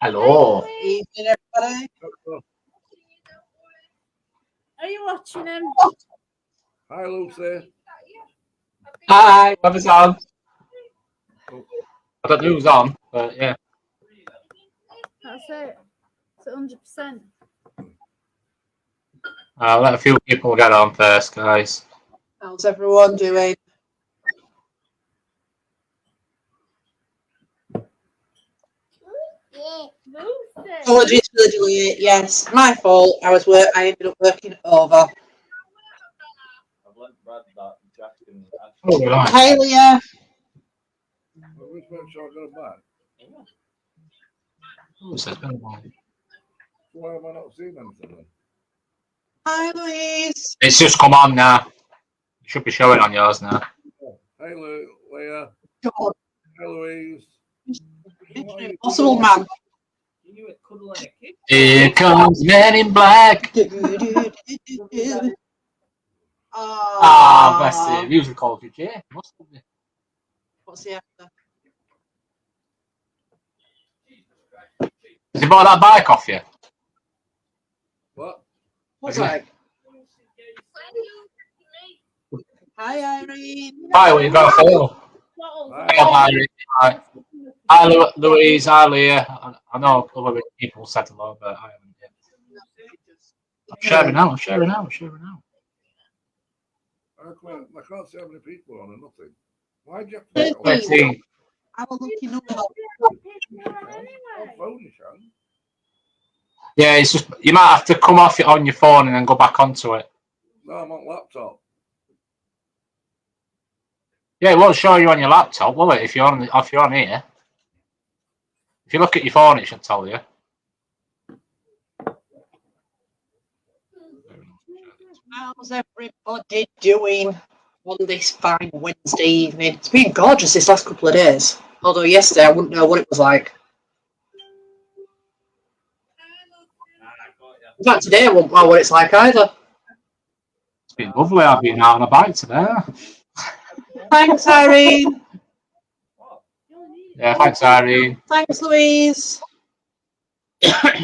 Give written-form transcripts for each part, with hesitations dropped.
Hello. Evening, everybody. Are you watching him? Hi, Lucy. Hi, whoever's on. I don't know who's on, but yeah. That's it. It's 100%. I'll let a few people get on first, guys. How's everyone doing? Lucy. Apologies for the delay. Yes, my fault. I ended up working over. I've let Brad that Jack and Oh, right. Hey, Leah. Which one shall I go back? Who's that? Why have I not seen anything then? Hi, Louise. It's just come on now. It should be showing on yours now. Hey, Leah. God, Hey, Louise. Mission Impossible man. You knew it cuddling a kid. Here comes Men in Black. Ah, bless you. Music called you, Jay. Must have been. What's the after? Has he bought that bike off you? What? What's Is it? that? Hi, Irene. Hi, what you got? Hello. Hi. Hello, Irene. Hi. Hi, Louise. Hi, Leah. I know other people said hello, but I haven't yet. I'm sharing out. I can't see how many people are on or nothing. Why'd you have to 13. Have a look in the on phone, you can? Yeah, it's just you might have to come off it on your phone and then go back onto it. No, I'm on laptop. Yeah, it won't show you on your laptop, will it? If you're on here. If you look at your phone, it should tell you. How's everybody doing on this fine Wednesday evening? It's been gorgeous this last couple of days. Although yesterday I wouldn't know what it was like. In fact, today I won't know what it's like either. It's been lovely. I've been out on a bike today. Thanks, Irene. Yeah, thanks, Irene. Thanks, Louise. What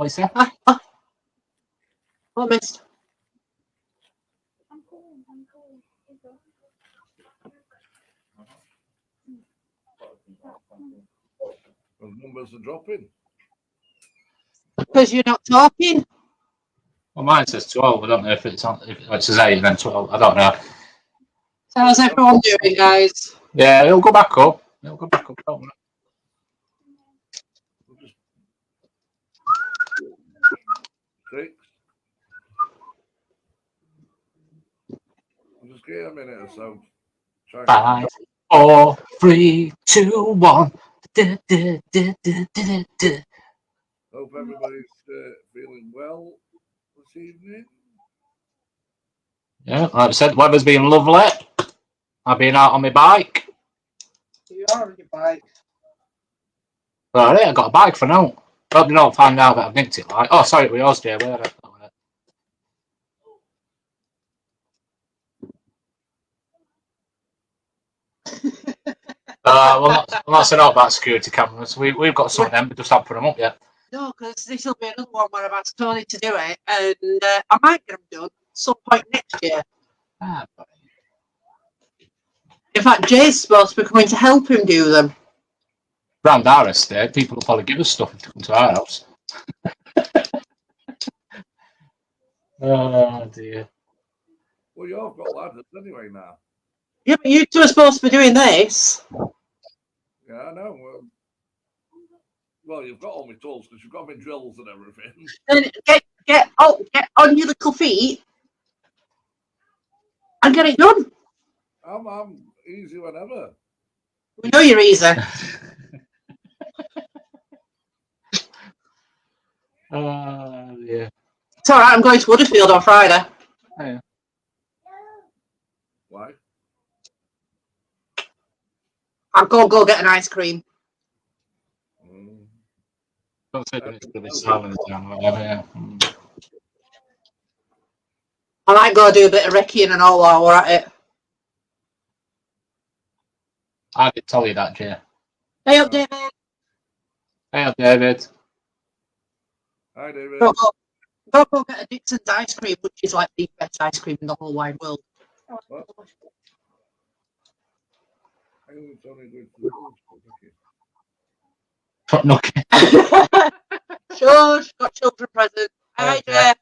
is that? What missed? The numbers are dropping. Because you're not talking. Well, mine says 12. I don't know if it's on. If it says 8 and then 12. I don't know. So how's everyone doing, guys? Yeah, it'll go back up. Don't worry. Six. I'll just give it a minute or so. Try 5, 4, 3, 2, 1. Hope everybody's feeling well this evening. Yeah, like I said, weather's been lovely. I've been out on my bike. You are on your bike. Alright, I got a bike for now. Hope you don't find out that I've nicked it. Like, oh, sorry, it was yours, Jay. Where well, not saying about security cameras. We've got some of them, but just haven't put them up yet. No, because this will be another one where I've asked Tony to do it, and I might get them done some point next year. In fact, Jay's supposed to be coming to help him do them. Round our estate, people will probably give us stuff if they come to our house. Oh dear. Well, you've got ladders anyway now. Yeah, but you two are supposed to be doing this. Yeah, I know. Well, you've got all my tools because you've got my drills and everything. Then get on your little feet and get it done. I'm easy whenever. We know you're easy. Yeah. It's all right. I'm going to Huddersfield on Friday. Oh, yeah. Why? I'll go get an ice cream. Don't say that it's going to be silent down or whatever. Yeah. I might go do a bit of Reiki and all while we're at it. I did tell you that, Jay. Hey up, David. Hey, David. Hi, David. Go get a Dixon's ice cream, which is like the best ice cream in the whole wide world. What? I think it's only good for the Okay. Shush, got children present. Hi, Jeff.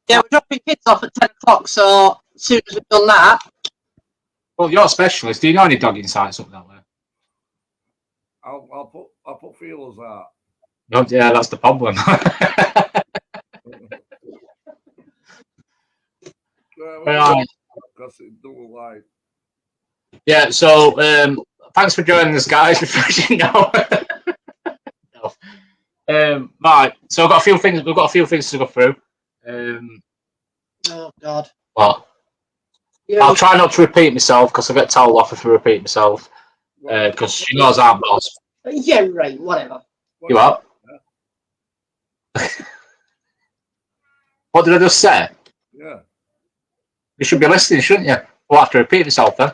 Yeah, we're dropping kids off at 10 o'clock, so as soon as we've done that. Well, you're a specialist. Do you know any dogging sites up that way? I'll put feelers out. No, yeah, that's the problem. Because it don't like. Yeah, so thanks for joining us, guys. No. Right, so I've got a few things. We've got a few things to go through. Oh God. What? Yeah. I'll try not to repeat myself because I get told off if I repeat myself. Because she knows I'm boss. Yeah, right. Whatever. You are. What did I just say? Yeah. You should be listening, shouldn't you? I'll have to repeat myself then.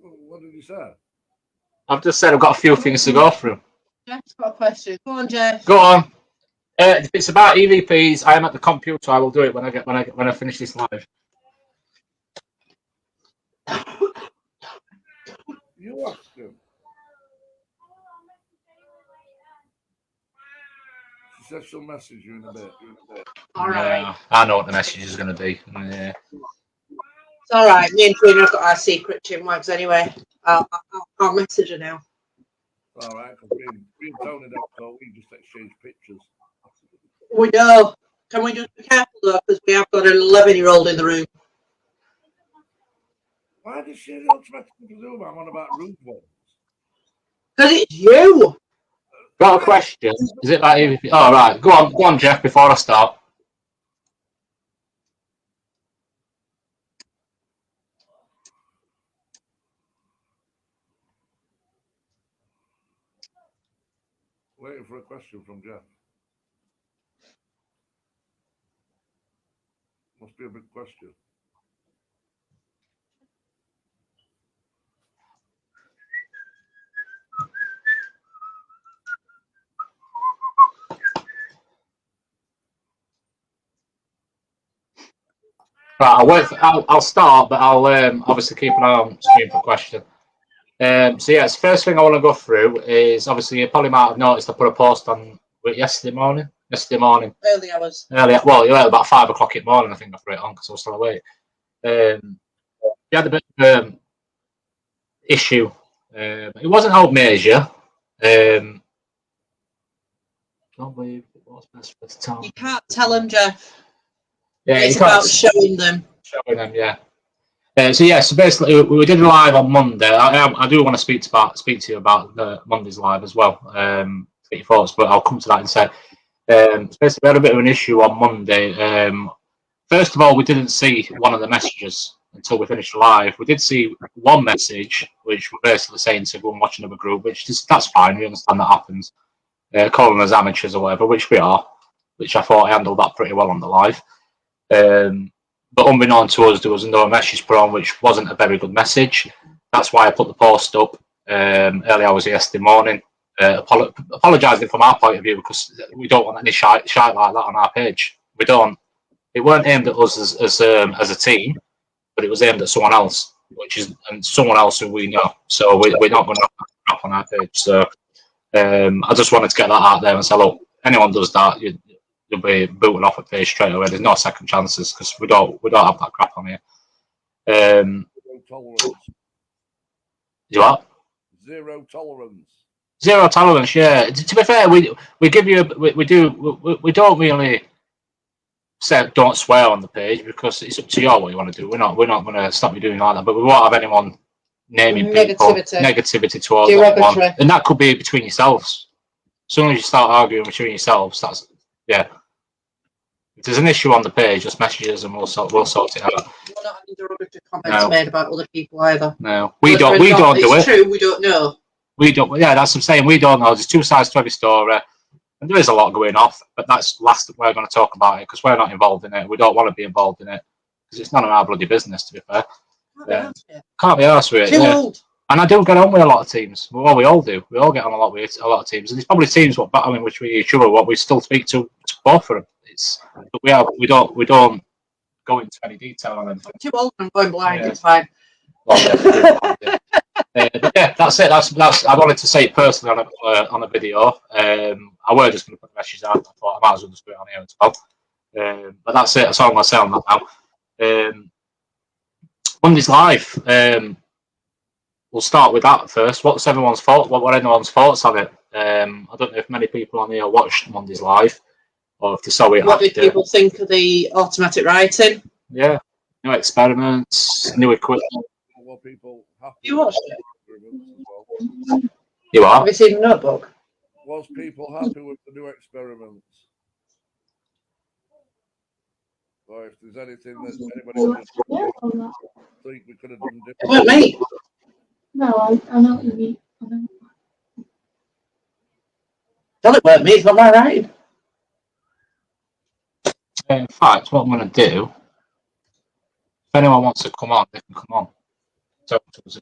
What did you say? I've just said I've got a few things to go through. Jeff's got a question. Go on, Jeff. Go on. If it's about EVPs, I am at the computer. I will do it when I finish this live. You asked him. She said she'll message you in a bit. All right. Yeah, I know what the message is going to be. Yeah. It's all right. Me and Trina have got our secret chinwags anyway. I'll message her now. All right. We and Tony don't call. We just exchange pictures. We know. Can we just be careful though, because we have got an 11-year-old in the room. Why does she automatically presume I'm on about rude ones? Because it's you. Got a question? Is it like EVP? Oh, right. Go on, Jeff. Before I start. Waiting for a question from Jeff. Must be a big question. Right, I'll start, but I'll obviously keep an eye on screen for question. So yes, first thing I want to go through is obviously you probably might have noticed I put a post on yesterday morning. Early hours. Well, about 5 o'clock in the morning. I think I put it on because I was still awake. We had a bit of issue. It wasn't old major. Don't believe it was best for the town. You can't tell them, Jeff. Yeah, it's about showing them. Showing them, yeah. So basically, we did a live on Monday. I do want to speak to you about the Monday's live as well. Get your thoughts, but I'll come to that in a sec. Basically, we had a bit of an issue on Monday. First of all, we didn't see one of the messages until we finished live. We did see one message, which were basically saying to go and watch another group, that's fine. We understand that happens. Calling us amateurs or whatever, which we are. Which I thought I handled that pretty well on the live. But unbeknown to us, there was another message put on which wasn't a very good message. That's why I put the post up early hours yesterday morning, apologising from our point of view because we don't want any shite like that on our page. We don't. It weren't aimed at us as a team, but it was aimed at someone else, and someone else who we know. So we're not going to crap on our page. So I just wanted to get that out there and say, look, anyone does that, you'll be booting off a page straight away. There's no second chances because we don't have that crap on here. Zero tolerance. You what? Zero tolerance. Zero tolerance. Yeah. To be fair, we give you we don't really say don't swear on the page because it's up to you what you want to do. We're not going to stop you doing like that, but we won't have anyone naming negativity towards anyone, and that could be between yourselves. As soon as you start arguing between yourselves, that's yeah. If there's an issue on the page, just message us and we'll sort it out. We're not having derogatory comments made about other people either. No, we don't do it. It's true, we don't know. We don't. Yeah, that's what I'm saying. We don't know. There's two sides to every story. And there is a lot going off, but that's last we're going to talk about it because we're not involved in it. We don't want to be involved in it because it's none of our bloody business, to be fair. Can't be arsed with it. Too Yeah. old. And I do get on with a lot of teams. Well, we all do. We all get on a lot with a lot of teams. And there's probably teams what battling which we each other, what we still speak to both of them. It's but we don't go into any detail on anything. Too old and I'm going blind. Yeah. It's fine. Well, yeah, but yeah, that's it. That's. I wanted to say it personally on a video. I were just going to put the message out. I thought I might as well just put it on here as well. But that's it. That's all I'm going to say on that now. Monday's live. We'll start with that first. What's everyone's thought? What were anyone's thoughts on it? I don't know if many people on here watched Monday's live, or if they saw it. What did people think of the automatic writing? Yeah, new experiments, new equipment. Were people happy? You watched it? You are. Have you seen the Notebook? Was people happy with the new experiments? Or if there's anything that anybody else think we could have done It weren't differently? me. No, I know what you mean. Tell it weren't me. It's not my writing. In fact, what I'm going to do, if anyone wants to come on, they can come on.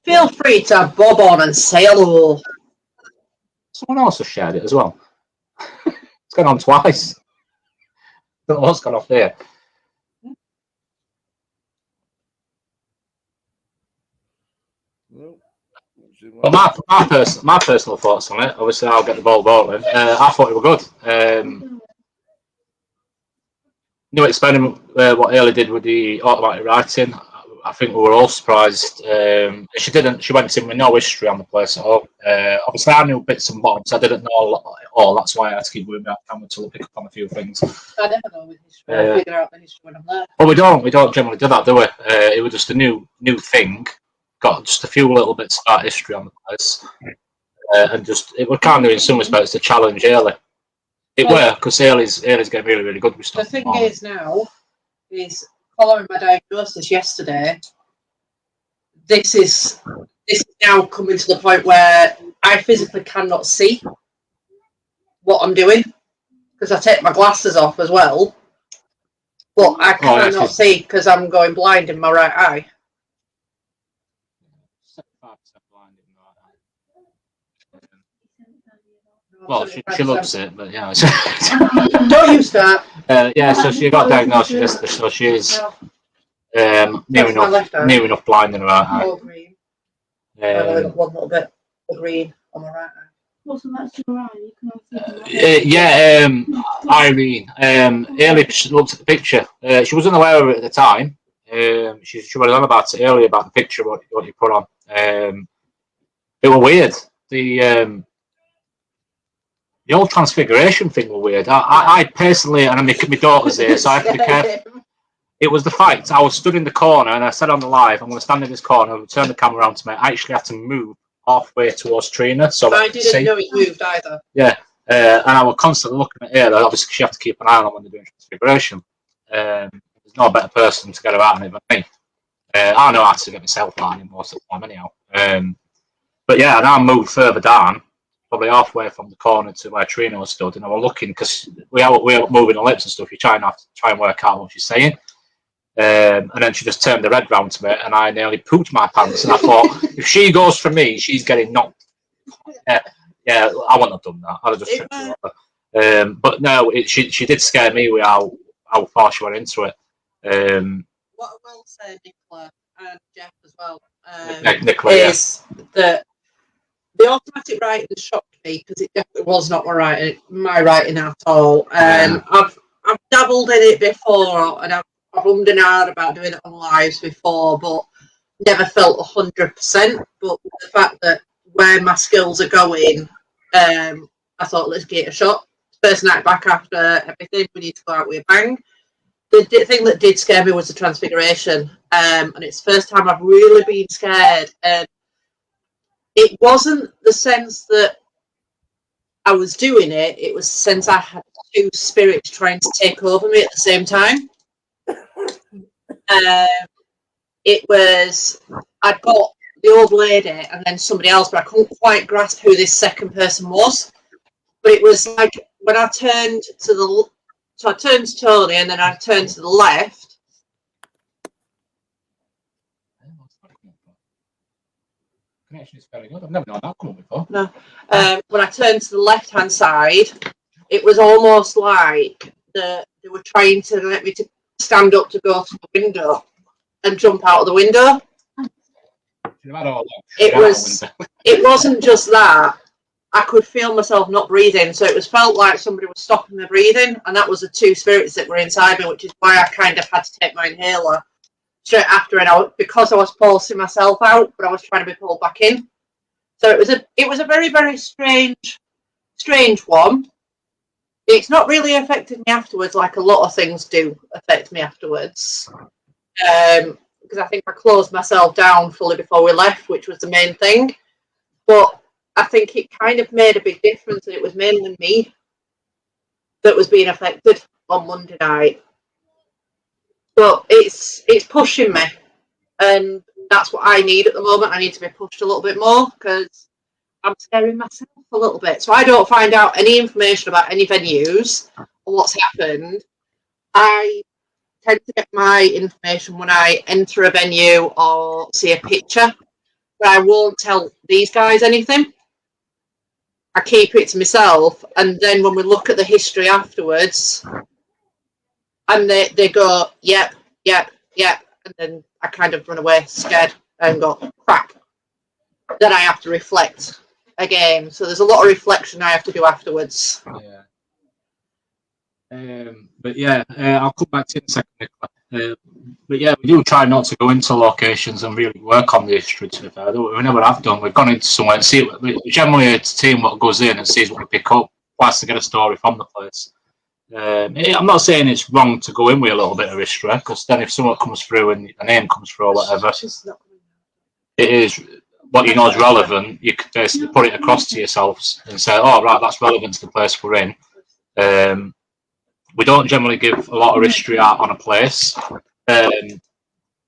Feel free to bob on and say hello. Someone else has shared it as well. It's gone on twice. Don't know what's gone off there. No. But my personal thoughts on it, obviously I'll get the ball rolling. I thought it were good. New experiment, what Ailey did with the automatic writing, I think we were all surprised. She went in with no history on the place at all. Obviously I knew bits and bobs, I didn't know all, that's why I had to keep moving out camera to pick up on a few things. I never know with history. I figure out the history when I'm there. But we don't generally do that, do we? It was just a new thing. Got just a few little bits of art history on the place, and just it was kind of in some respects a challenge. Ailey, were because Ailey's getting really really good with stuff. The thing is now, is following my diagnosis yesterday. This is now coming to the point where I physically cannot see what I'm doing because I take my glasses off as well, but I cannot see because I'm going blind in my right eye. 75% blind in the right eye. Well, she loves it, but yeah. Don't you start. Yeah, so she got diagnosed yesterday, so she's near enough blind in her right eye. All green. I've only got one little bit of green on my right eye. Well, so that's your eye. You can also see Irene. Ailey looked at the picture. She wasn't aware of it at the time. She went on about it earlier about the picture what you put on. It was weird. The old transfiguration thing was weird. I personally, and my daughter's here, so I have to be careful. It was the fact I was stood in the corner, and I said on the live, I'm going to stand in this corner and turn the camera around to me. I actually had to move halfway towards Trina, so I didn't know it moved either. Yeah, and I was constantly looking at her. Obviously, she have to keep an eye on when they're doing transfiguration. There's no better person to get her out on it than me. I know how to get myself out on it most of the time, anyhow. But yeah, and I moved further down, probably halfway from the corner to where Trina was stood, and I was looking because we are moving her lips and stuff. You try and work out what she's saying. And then she just turned her head round to me, and I nearly pooped my pants. And I thought, if she goes for me, she's getting knocked. Yeah, I wouldn't have done that. I'd have just tripped her over. But no, she did scare me with how far she went into it. What I will say, Nicola and Jeff as well, Nicola, is that the automatic writing shocked me because it definitely was not my writing at all. I've dabbled in it before, and I've ummed and ahed about doing it on lives before, but never felt 100%. But the fact that where my skills are going, I thought, let's give it a shot. First night back after everything, we need to go out with a bang. The thing that did scare me was the transfiguration, and it's the first time I've really been scared. And it wasn't the sense that I was doing it; it was the sense I had two spirits trying to take over me at the same time. It was, I'd got the old lady and then somebody else, but I couldn't quite grasp who this second person was. But it was like when I turned to so I turned to Tony and then I turned to the left. Connection is very good. I've never known that come up before. When I turned to the left-hand side, it was almost like they were trying to let me to stand up to go to the window and jump out of the window. It wasn't just that. I could feel myself not breathing, so it felt like somebody was stopping my breathing, and that was the two spirits that were inside me, which is why I kind of had to take my inhaler straight after, and because I was pulsing myself out, but I was trying to be pulled back in. So it was a very, very strange one. It's not really affected me afterwards, like a lot of things do affect me afterwards. Because I think I closed myself down fully before we left, which was the main thing. But I think it kind of made a big difference, and it was mainly me that was being affected on Monday night. But it's pushing me, and that's what I need at the moment. I need to be pushed a little bit more because I'm scaring myself a little bit. So I don't find out any information about any venues or what's happened. I tend to get my information when I enter a venue or see a picture, but I won't tell these guys anything. I keep it to myself, and then when we look at the history afterwards, and they go, yep, and then I kind of run away scared and go, crap. Then I have to reflect again. So there's a lot of reflection I have to do afterwards. Yeah. But yeah, I'll come back to it in a second, Nicola. But yeah, we do try not to go into locations and really work on the history, to be fair. We never have done. We've gone into somewhere and see. Generally, it's a team what goes in and sees what we pick up, plus to get a story from the place. I'm not saying it's wrong to go in with a little bit of history, because then if someone comes through and a name comes through or whatever, it is what you know is relevant. You could basically put it across to yourselves and say, "Oh, right, that's relevant to the place we're in." We don't generally give a lot of history out on a place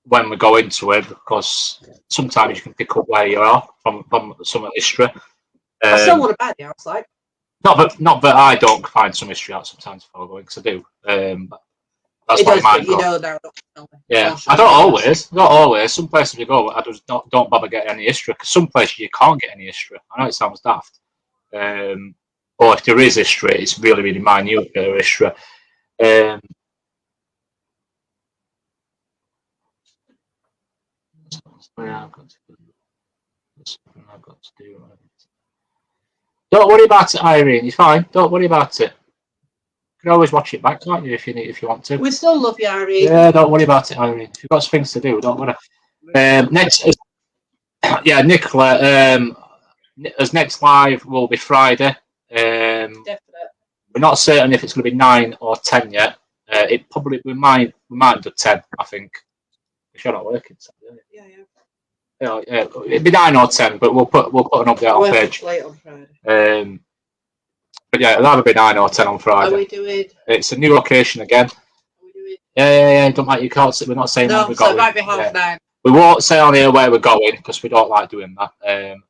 when we go into it, because sometimes you can pick up where you are from some of the history. I still want to buy the outside. Not that I don't find some history out sometimes before going, because I do. That's It what does, mine but you go. know now. Yeah, I don't always. Not always. Some places we go, I just don't bother getting any history, because some places you can't get any history. I know it sounds daft. Or if there is history, it's really, really minute bit of history. I've got to do. Don't worry about it, Irene. You're fine. Don't worry about it. You can always watch it back, can't you, if you want to? We still love you, Irene. Yeah, don't worry about it, Irene. If you've got things to do, don't worry. Next, yeah, Nicola. As next live will be Friday. Definitely. We're not certain if it's going to be 9 or 10 yet. We might do 10. I think. You're not working. Yeah. Yeah, it'd be 9 or 10, but we'll put an update on page. Late on Friday. But yeah, it'll either be 9 or 10 on Friday. Are we doing? It's a new location again. Are we doing? Yeah. Don't like you can't. We're not saying where No, we're so going. it might be 9:30. We won't say on here where we're going, because we don't like doing that.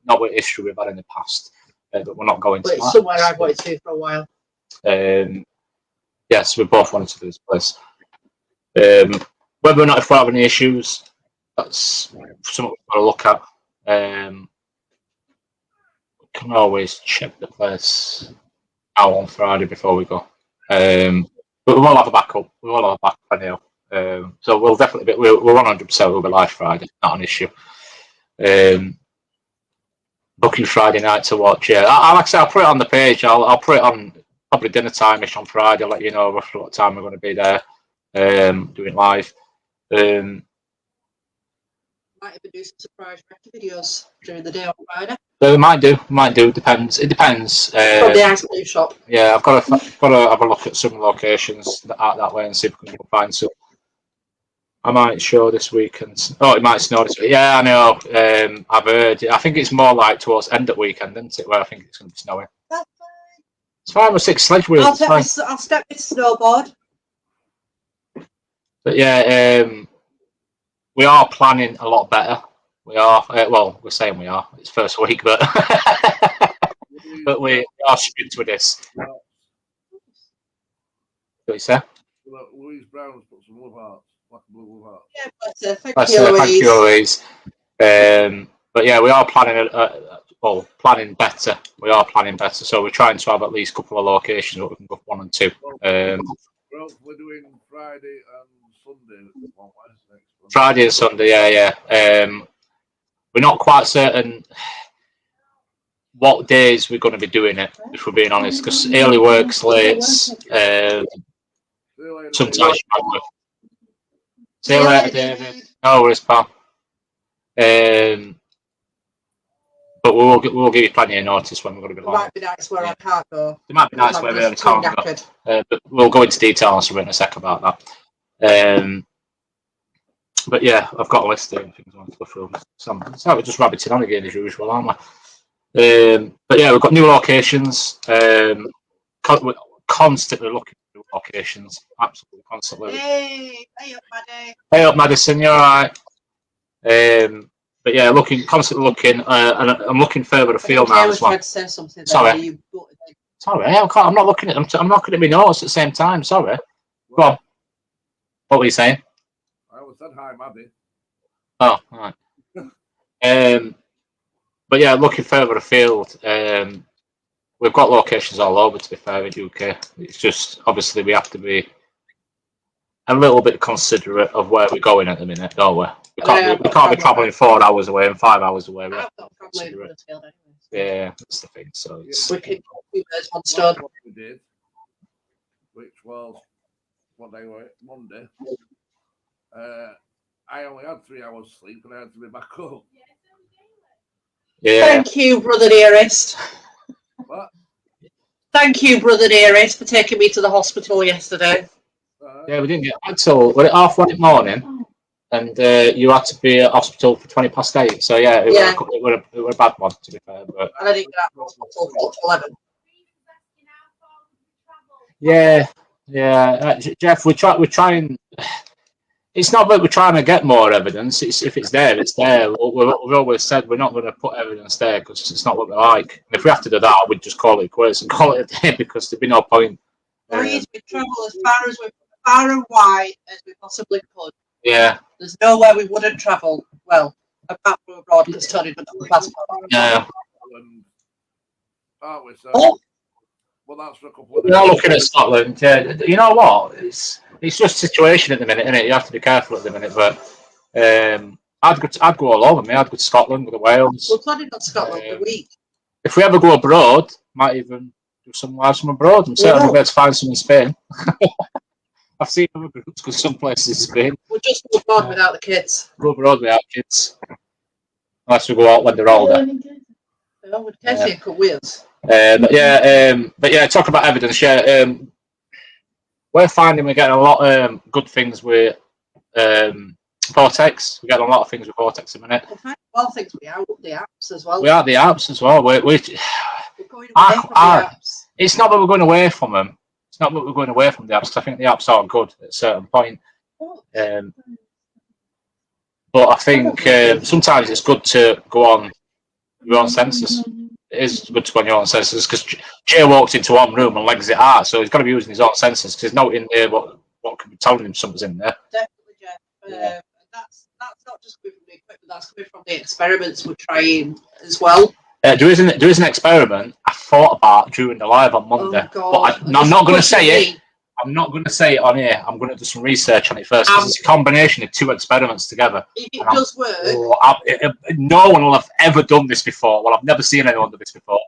Not with history we've had in the past, but we're not going But to it's that. somewhere I've wanted to for a while. Yes, we both wanted to do this place. Whether or not if we have any issues, that's something we've got to look at. We can always check the place out on Friday before we go. But we will have a backup. We will have a backup anyhow. So we'll definitely be, we're 100% will be live Friday, not an issue. Booking Friday night to watch. Yeah, like I say, I'll put it on the page. I'll put it on probably dinner time-ish on Friday. I'll let you know roughly what time we're going to be there, doing live. Might even do some surprise videos during the day on Friday. So we might do. Depends. It depends. From the ice cream shop. Yeah, I've got to have a look at some locations that are that way and see if we can find some. I might show this weekend. Oh, it might snow this week. Yeah, I know. I've heard. I think it's more like towards end of weekend, isn't it? Where I think it's going to be snowing. That's fine. It's 5 or 6 sledge wheels. I'll step my snowboard. But yeah, we are planning a lot better. We are. Well, we're saying we are. It's first week, but but we are strict with this. What you say? Look, Louise Brown's put some love hearts, like a blue love heart. Yeah, bless her. Thank That's you, it. Thank you, Louise. Louise. But yeah, we are planning. Planning better. We are planning better. So we're trying to have at least a couple of locations where we can go 1 and 2. We're doing Friday and Sunday. Friday and Sunday, yeah. We're not quite certain what days we're going to be doing it, if we're being honest, because early works late. Sometimes you might work. See you later, David. No worries, pal. But we'll give you plenty of notice when we're going to be There live. might be nights where I can't go. There might be nights where we I'm can't just go. too knackered. But we'll go into detail on something in a sec about that. But yeah, I've got a list of things I want to go through. So we're just rabbiting on again as usual, aren't we? But yeah, we've got new locations. We're constantly looking for new locations. Absolutely constantly. Hey up, Maddie. Hey up, Madison, you're alright. But yeah, constantly looking, and I'm looking further afield now as well. Tried to say something there, Sorry. you Sorry, I'm not looking at them. I'm not looking at my notes at the same time. Sorry. Go on. What were you saying? I always said hi, Maddie. Oh, all right. But yeah, looking further afield, we've got locations all over, to be fair, in UK. It's just, obviously, we have to be a little bit considerate of where we're going at the minute, don't we? We can't be travelling 4 hours away and 5 hours away. I've got family in Huddersfield anyway. Yeah, that's the thing. So it's, We can keep those one stone. What we did, which was what day was it? Monday. I only had 3 hours sleep and I had to be back up. yeah. Thank you, brother dearest. What? Thank you, brother dearest, for taking me to the hospital yesterday. Yeah, we didn't get back till 1:30 in the morning, and you had to be at hospital for 8:20. So yeah, it were a bad one, to be fair. But And I didn't get out of hospital till 11. Yeah. Jeff, we're trying. It's not that we're trying to get more evidence. If it's there, it's there. We've always said we're not going to put evidence there because it's not what we like. And if we have to do that, we'd just call it quits and call it a day because there'd be no point. Please, we travel as far and wide as we possibly could. Yeah. There's nowhere we wouldn't travel. Well, apart from abroad because Tony doesn't have a passport. Yeah. Aren't we? So, Oh. well, that's for a couple of We're not looking at Scotland. Yeah. You know what? It's just situation at the minute, isn't it? You have to be careful at the minute. But I'd go all over me. I'd go to Scotland, go to Wales. We're planning on Scotland a week. If we ever go abroad, might even do some lives from abroad. I'm certain we'll be able to find some in Spain. I've seen other groups go some places in Spain. We'll just go abroad without the kids. Go abroad without kids. Unless we go out when they're older. No, with Casey and wheels. But yeah, talk about evidence. Yeah, we're finding we're getting a lot of good things with Vortex. We're getting a lot of things with Vortex at the minute. We're finding a lot of things with the apps as well. We are the apps as well. We're going away from the apps. It's not that we're going away from them. It's not that we're going away from the apps. I think the apps are good at a certain point. But I think sometimes it's good to go on your own senses. It is good to go on your own senses because Jay walked into one room and legs it out, so he's got to be using his own senses because there's no in there what can be telling him something's in there. Definitely, Jeff. That's not just coming from the equipment, that's coming from the experiments we're trying as well. There is an experiment I thought about during the live on Monday, but I'm not going to say it. I'm not going to say it on here. I'm going to do some research on it first because it's a combination of 2 experiments together. If it does work, no one will have ever done this before. Well, I've never seen anyone do this before.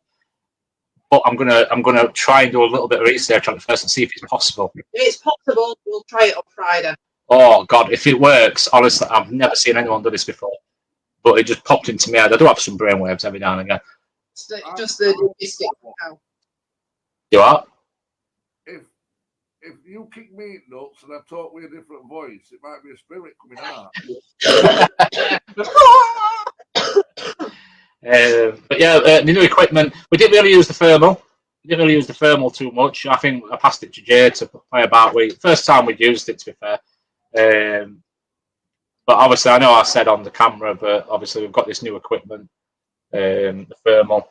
But I'm gonna try and do a little bit of research on it first and see if it's possible. if it's possible, we'll try it on Friday. Oh God, if it works, honestly, I've never seen anyone do this before. But it just popped into my head. I do have some brainwaves every now and again. Just the stick now. You are? If you kick me in nuts and I talk with a different voice, it might be a spirit coming out. But yeah, the new equipment. We didn't really use the thermal. Too much. I think I passed it to Jay to play about with. First time we'd used it, to be fair. But obviously, I know I said on the camera, but obviously we've got this new equipment, the thermal.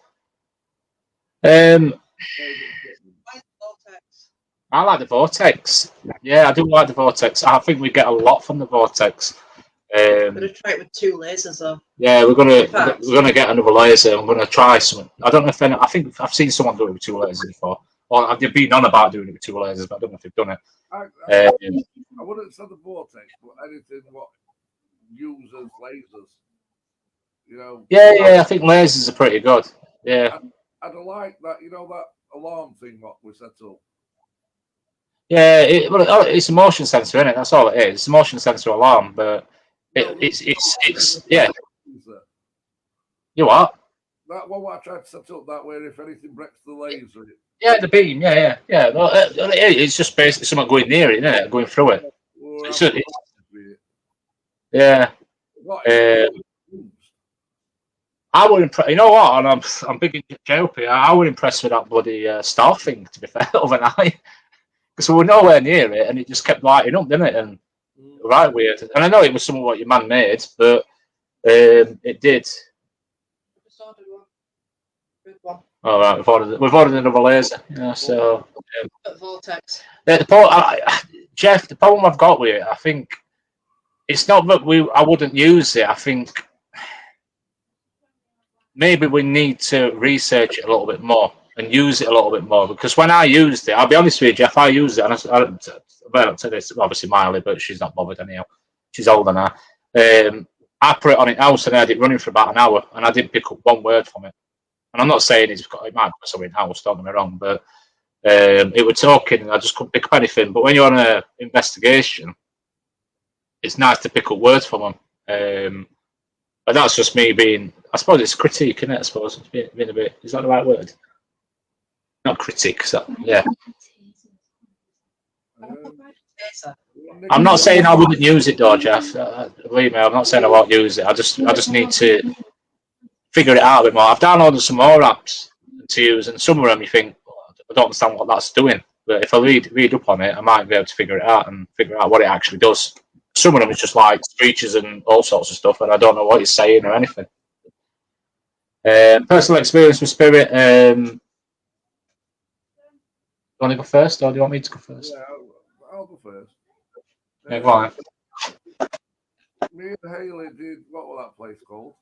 I like the Vortex. Yeah, I do like the Vortex. I think we get a lot from the Vortex. I'm gonna try it with 2 lasers though. Yeah, we're Perhaps. gonna get another laser. I'm gonna try some. I don't know if I think I've seen someone do it with 2 lasers before. Or they've been on about doing it with 2 lasers, but I don't know if they've done it. I wouldn't say the vortex, but anything what uses lasers. You know. Yeah, I think lasers are pretty good. Yeah. I'd like that. You know that alarm thing what we set up. Yeah, it's a motion sensor, isn't it? That's all it is. It's a motion sensor alarm, but it's yeah. You what? That one what I tried to set up that way, if anything breaks the laser. Yeah, the beam. Yeah. Well, it's just basically something going near it, isn't it? Going through it. Yeah. I would impress. You know what? And I'm big in JLP. I would impress with that bloody star thing. To be fair, overnight, because we were nowhere near it, and it just kept lighting up, didn't it? And right weird. And I know it was some of what your man made, but it did. Just ordered one. Good one. All right, we've ordered another laser. Yeah, so Vortex. Jeff, the problem I've got with it, I think it's not that I wouldn't use it. I think maybe we need to research it a little bit more and use it a little bit more, because when I used it, I'll be honest with you, Jeff, I used it, and I don't say this, obviously Miley, but she's not bothered anyhow. She's older now. I put it on it house and I had it running for about an hour, and I didn't pick up one word from it. And I'm not saying it might be something in house, don't get me wrong, but it was talking and I just couldn't pick up anything. But when you're on an investigation, it's nice to pick up words from them. But that's just me being, I suppose it's critique, isn't it? I suppose it's being a bit, is that the right word? Not critique, so, yeah. I'm not saying I wouldn't use it though, Jeff. Believe me, I'm not saying I won't use it. I just need to figure it out a bit more. I've downloaded some more apps to use, and some of them you think, I don't understand what that's doing. But if I read up on it, I might be able to figure it out and figure out what it actually does. Some of them is just like screeches and all sorts of stuff, and I don't know what it's saying or anything. Personal experience with Spirit. You want to go first, or do you want me to go first? Yeah, I'll go first. Yeah, go on. Me and Haley did, what was that place called?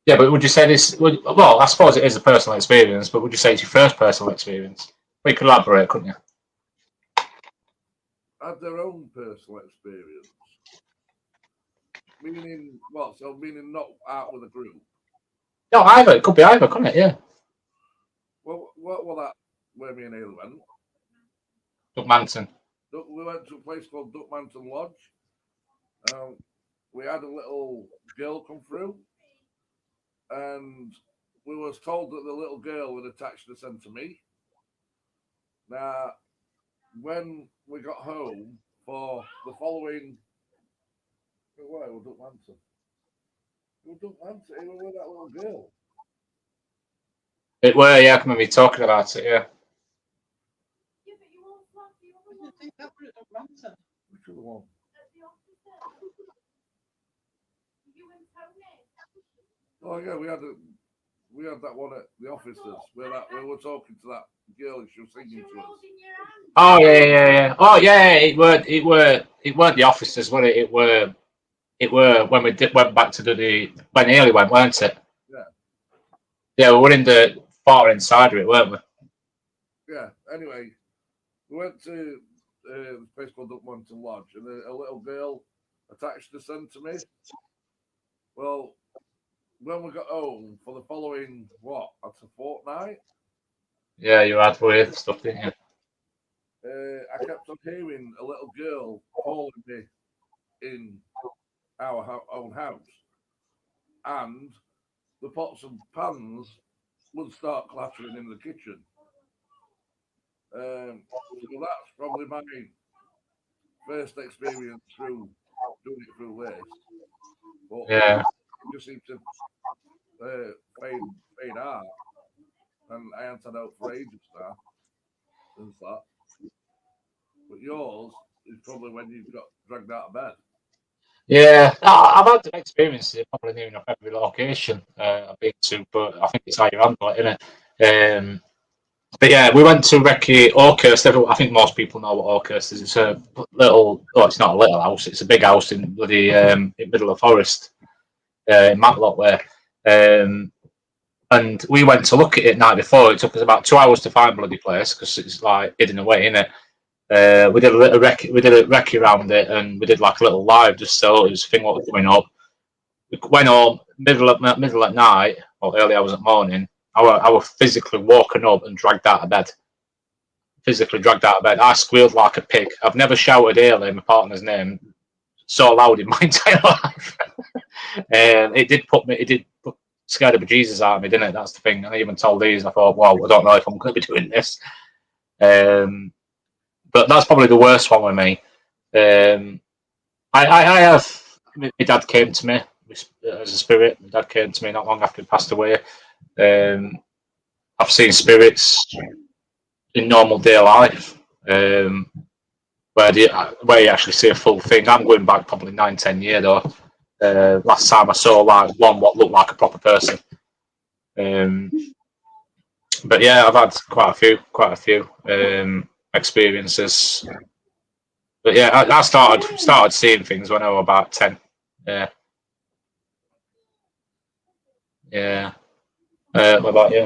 Yeah, but would you say this? Well, I suppose it is a personal experience, but would you say it's your first personal experience? We could elaborate, couldn't you? Had their own personal experience. Meaning what? So meaning not out with a group. No, either. It could be either, couldn't it? Yeah. Well, what was that? Where me and Haley went? Duckmanton. We went to a place called Duckmanton Lodge. We had a little girl come through, and we was told that the little girl had attached herself to me. Now, when we got home for the following, where was Duckmanton? It was Duckmanton. It was with that little girl. It were, yeah. I can remember you talking about it, yeah. Which other one? Oh yeah, we had that one at the officers where we were talking to that girl and she was singing to us. Oh yeah. Oh yeah, it weren't the officers, were it? It were when we went back to when Haley went, weren't it? Yeah. Yeah, we were in the far inside of it, weren't we? Yeah. Anyway, we went to a place called Duckmanton Lodge, and a little girl attached herself to me. Well, when we got home for the following that's a fortnight. Yeah, you had weird stuff, didn't you? I kept on hearing a little girl calling me in our own house, and the pots and pans would start clattering in the kitchen. So that's probably my first experience through doing it through this. But yeah, it just seemed to fade out, and I haven't had out for ages now since that. But yours is probably when you got dragged out of bed. Yeah, I've had experiences probably near enough every location I've been to, but I think it's how you handle it, isn't it? But yeah, we went to Recce Oakhurst. I think most people know what Oakhurst is. It's a little, oh, it's not a little house. It's a big house in bloody in middle of forest in Matlock way. And we went to look at it night before. It took us about 2 hours to find bloody place because it's like hidden away, innit? We did a recce around it, and we did like a little live just so it was a thing what was going up. We went home middle at night or early hours of morning. I was physically woken up and dragged out of bed. Physically dragged out of bed. I squealed like a pig. I've never shouted Ailey, my partner's name, so loud in my entire life. It did scare the bejesus out of me, didn't it? That's the thing. I even told these, I thought, well, I don't know if I'm going to be doing this. But that's probably the worst one with me. I have, my dad came to me as a spirit. My dad came to me not long after he passed away. I've seen spirits in normal day life, where you actually see a full thing. I'm going back probably 9-10 years though. Last time I saw like one what looked like a proper person. But yeah, I've had quite a few experiences. But yeah, I started seeing things when I was about 10. Yeah. Yeah. What about you?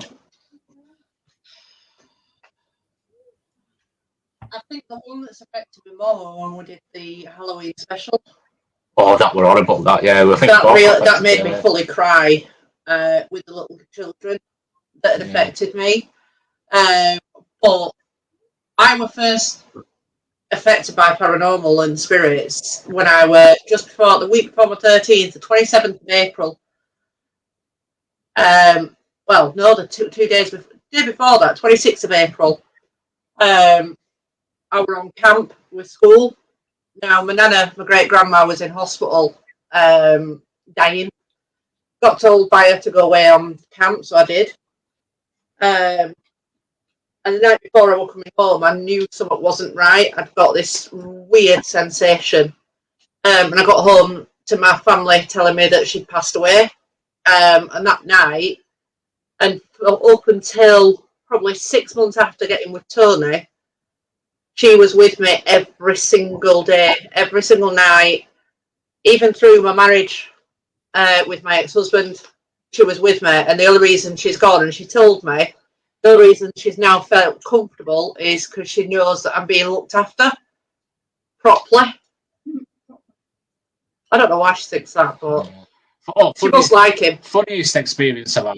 I think the one that's affected me more when we did the Halloween special. Oh, that were horrible. That That made me fully cry with the little children that had affected me. But I was first affected by paranormal and spirits when I were just before the week before my 13th, the 27th of April. Well, no, the two days before, day before that, 26th of April. I were on camp with school. Now, my great-grandma was in hospital, dying. Got told by her to go away on camp, so I did. And the night before I was coming home, I knew something wasn't right. I'd got this weird sensation. And I got home to my family telling me that she'd passed away. And that night, and up until probably 6 months after getting with Tony, she was with me every single day, every single night, even through my marriage with my ex-husband. She was with me, and the only reason she's gone, and she told me, the only reason she's now felt comfortable is because she knows that I'm being looked after properly. I don't know why she thinks that, but she must like him. Funniest experience I've had.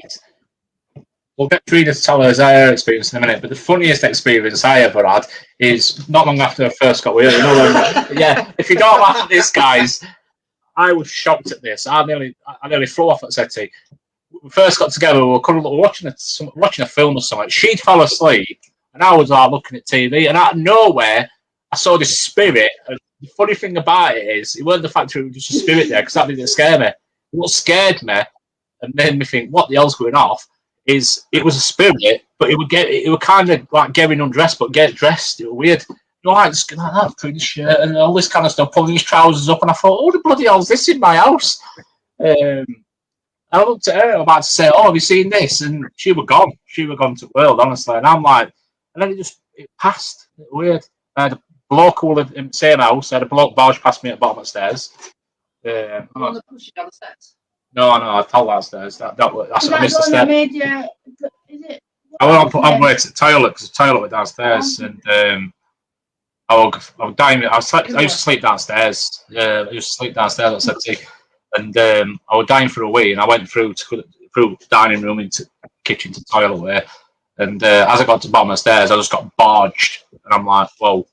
We'll get Trina to tell us her experience in a minute, but the funniest experience I ever had is not long after I first got with her. Yeah, if you don't laugh at this, guys, I was shocked at this. I nearly flew off at the settee. We first got together, we were watching a film or something. She'd fell asleep, and I was like looking at TV, and out of nowhere, I saw this spirit. And the funny thing about it is, it wasn't the fact that it was just a spirit there, because that didn't scare me. What scared me and made me think, what the hell's going off? Is it was a spirit, but it would kind of like getting undressed, but get dressed. It was weird. You know, like that, putting his shirt and all this kind of stuff, pulling his trousers up, and I thought, oh, the bloody hell's this in my house? I looked at her, I'm about to say, oh, have you seen this? And she was gone. She was gone to the world, honestly. And I'm like, and then it passed. It was weird. I had a bloke who lived in the same house. I had a bloke barge past me at the bottom of the stairs. The one that pushed you down the steps. No, I fell downstairs. That's what I missed the step. Is it? I went on way to the toilet because the toilet was downstairs, and I was dying. I used to sleep downstairs. I used to sleep downstairs at settee, and I was dying for a wee, and I went through the dining room into the kitchen to the toilet way, and as I got to the bottom of the stairs, I just got barged, and I'm like, well,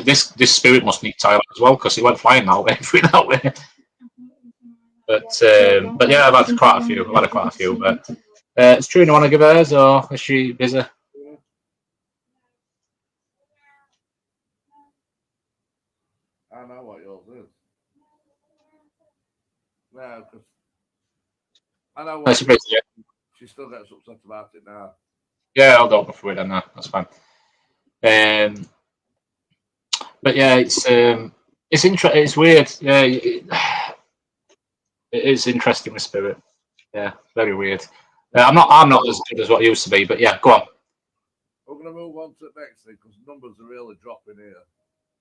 this spirit must need toilet as well because he went flying that way, through that way. But yeah, I've had quite a few. But is Trina want to give hers, or is she busy? I know what yours is. No, because I know what she still gets upset about it now. Yeah, I'll go for it then. That's fine. But yeah, it's It's weird. Yeah. It is interesting with spirit. Yeah, very weird. I'm not as good as what I used to be, but yeah, go on. We're going to move on to the next thing because numbers are really dropping here.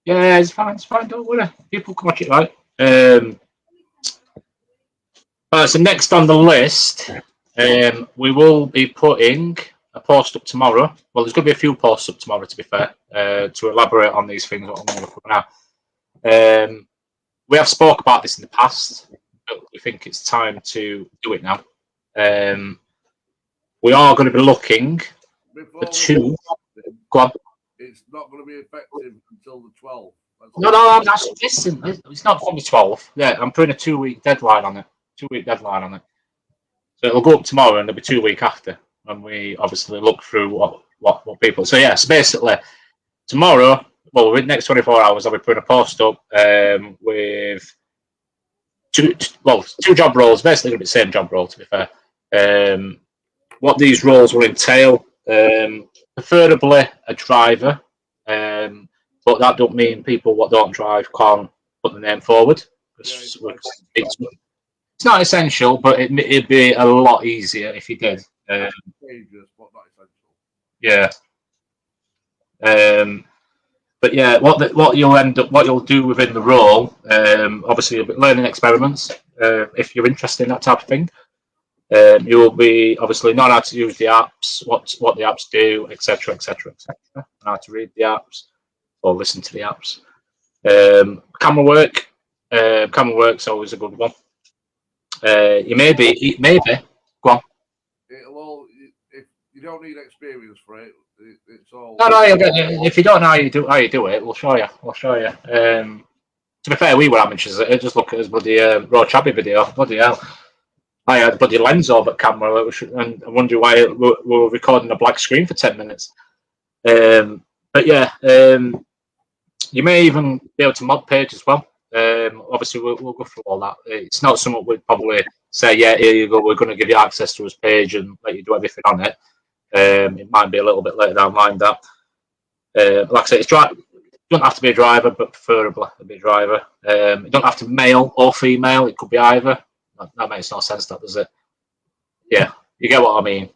Yeah, it's fine. It's fine. Don't worry. People can watch it, right? So next on the list, we will be putting a post up tomorrow. Well, there's going to be a few posts up tomorrow, to be fair, to elaborate on these things. What I'm going to cover now. We have spoke about this in the past, but we think it's time to do it now. We are going to be looking Before for two. Go on. It's not going to be effective until the 12th. No, listen, it's not from the 12th. Yeah, I'm putting a 2-week deadline on it. 2-week deadline on it. So it'll go up tomorrow and it'll be 2 weeks after. And we obviously look through what people. So, yeah, so basically, tomorrow, well, within the next 24 hours, I'll be putting a post up with two job roles. Basically, going to be the same job role, to be fair. What these roles will entail, preferably a driver. But that don't mean people what don't drive can't put the name forward. It's not essential, but it'd be a lot easier if you did. Dangerous, but not essential. Yeah. But yeah, what you'll do within the role, obviously you'll be learning experiments. If you're interested in that type of thing, you'll be obviously know how to use the apps, what the apps do, etc., etc., etc., and how to read the apps or listen to the apps. Camera work's always a good one. You maybe go on. It'll all, if you don't need experience for it, it's all. No, if you don't know how you do it, we'll show you. To be fair, we were amateurs. Just look at his bloody Raw Chabby video. Bloody hell. I had a bloody lens over camera and I wonder why we were recording a black screen for 10 minutes. But yeah, you may even be able to mod page as well. Obviously, we'll go through all that. It's not something we'd probably say, yeah, here you go, we're going to give you access to his page and let you do everything on it. It might be a little bit later down the line that. Like I say, it doesn't have to be a driver, but preferably a bit driver. It don't have to be male or female. It could be either. That makes no sense, that does it? Yeah, you get what I mean.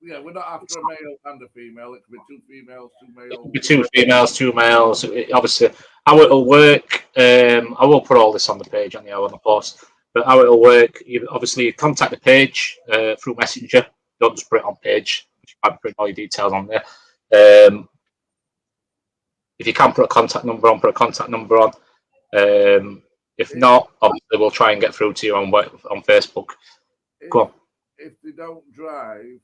Yeah, we're not after a male and a female. It could be two females, two males. It could be two females, two males. Obviously, how it'll work, I will put all this on the page on the post, but how it'll work, you contact the page through Messenger. Don't just put it on page. You might put all your details on there. If you can put a contact number on, put a contact number on. If not, obviously we'll try and get through to you on Facebook. Go on. If they don't drive,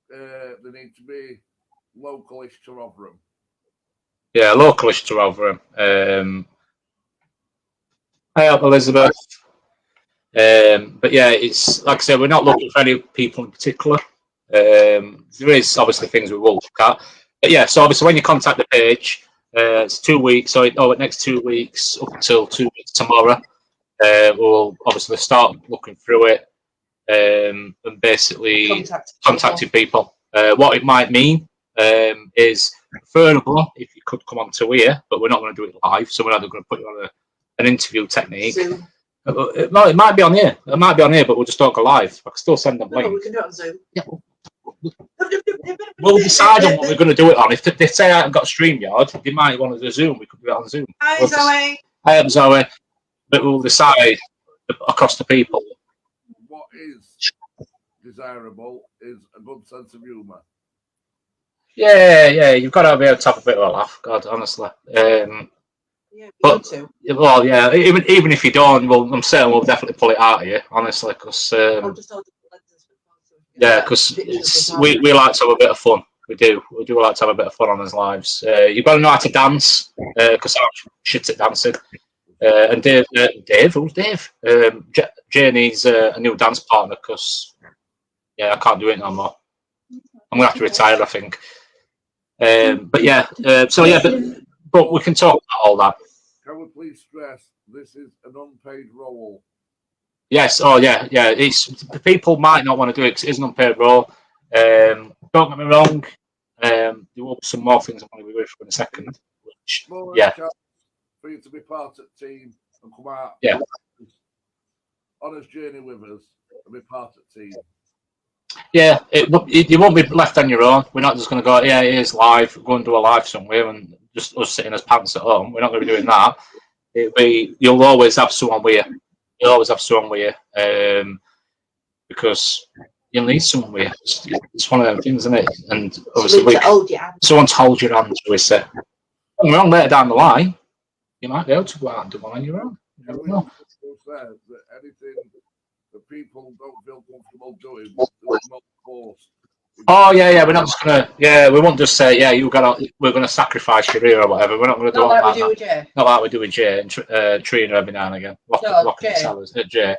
they need to be localish to Rotherham. Yeah, localish to Rotherham. Hi up, Elizabeth. But yeah, it's like I said, we're not looking for any people in particular. There is obviously things we will look at. But yeah, so obviously when you contact the page, it's 2 weeks. So next 2 weeks up until 2 weeks tomorrow, we'll obviously start looking through it and basically contacting people. What it might mean is preferable if you could come on to here, but we're not going to do it live, so we're not going to put you on an interview technique. Zoom. It might be on here. It might be on here, but we'll just don't go live. I can still send them No, we links. can do it on Zoom. Yeah. We'll decide on what we're going to do it on. If they say I haven't got StreamYard, they might want to do Zoom. We could do it on Zoom. Hi, Zoe. I am Zoe, but we'll decide across the people. What is desirable is a good sense of humour. Yeah, you've got to be able to have a bit of a laugh. God, honestly. Yeah, But too. well, yeah. Even if you don't, well, I'm certain we'll definitely pull it out of you, honestly, because I'll just hold the lenses for yeah, because we like to have a bit of fun. We do like to have a bit of fun on his lives. You've got to know how to dance, because I'm shit at dancing. And Dave, who's Dave? Janie's a new dance partner because I can't do it no more. I'm gonna have to retire, I think. But yeah, but we can talk about all that. Can we please stress this is an unpaid role? Yes. Oh yeah. It's people might not want to do it because it is an unpaid role. Don't get me wrong. There will be some more things I'm going to be with in a second. Which, For you to be part of the team and come out on his journey with us and be part of the team. Yeah, you won't be left on your own. We're not just going to go, yeah, here's live, go and do a live somewhere and just us sitting as pants at home. We're not going to be doing that. You'll always have someone with you. You'll always have someone with you because you'll need someone with you. It's one of them things, isn't it? And obviously, someone told your hand to say, well, later down the line, you might be able to go out and do one on your own. You never know. That anything that people don't feel comfortable doing, there's no force. Oh yeah. We're not just gonna. Yeah, we won't just say, yeah, we're gonna sacrifice your ear or whatever. We're not gonna do it Not like like we do that. with Jay. Not like we do with Jay and Trina every now and again. Locking Jay. the sellers at Jay.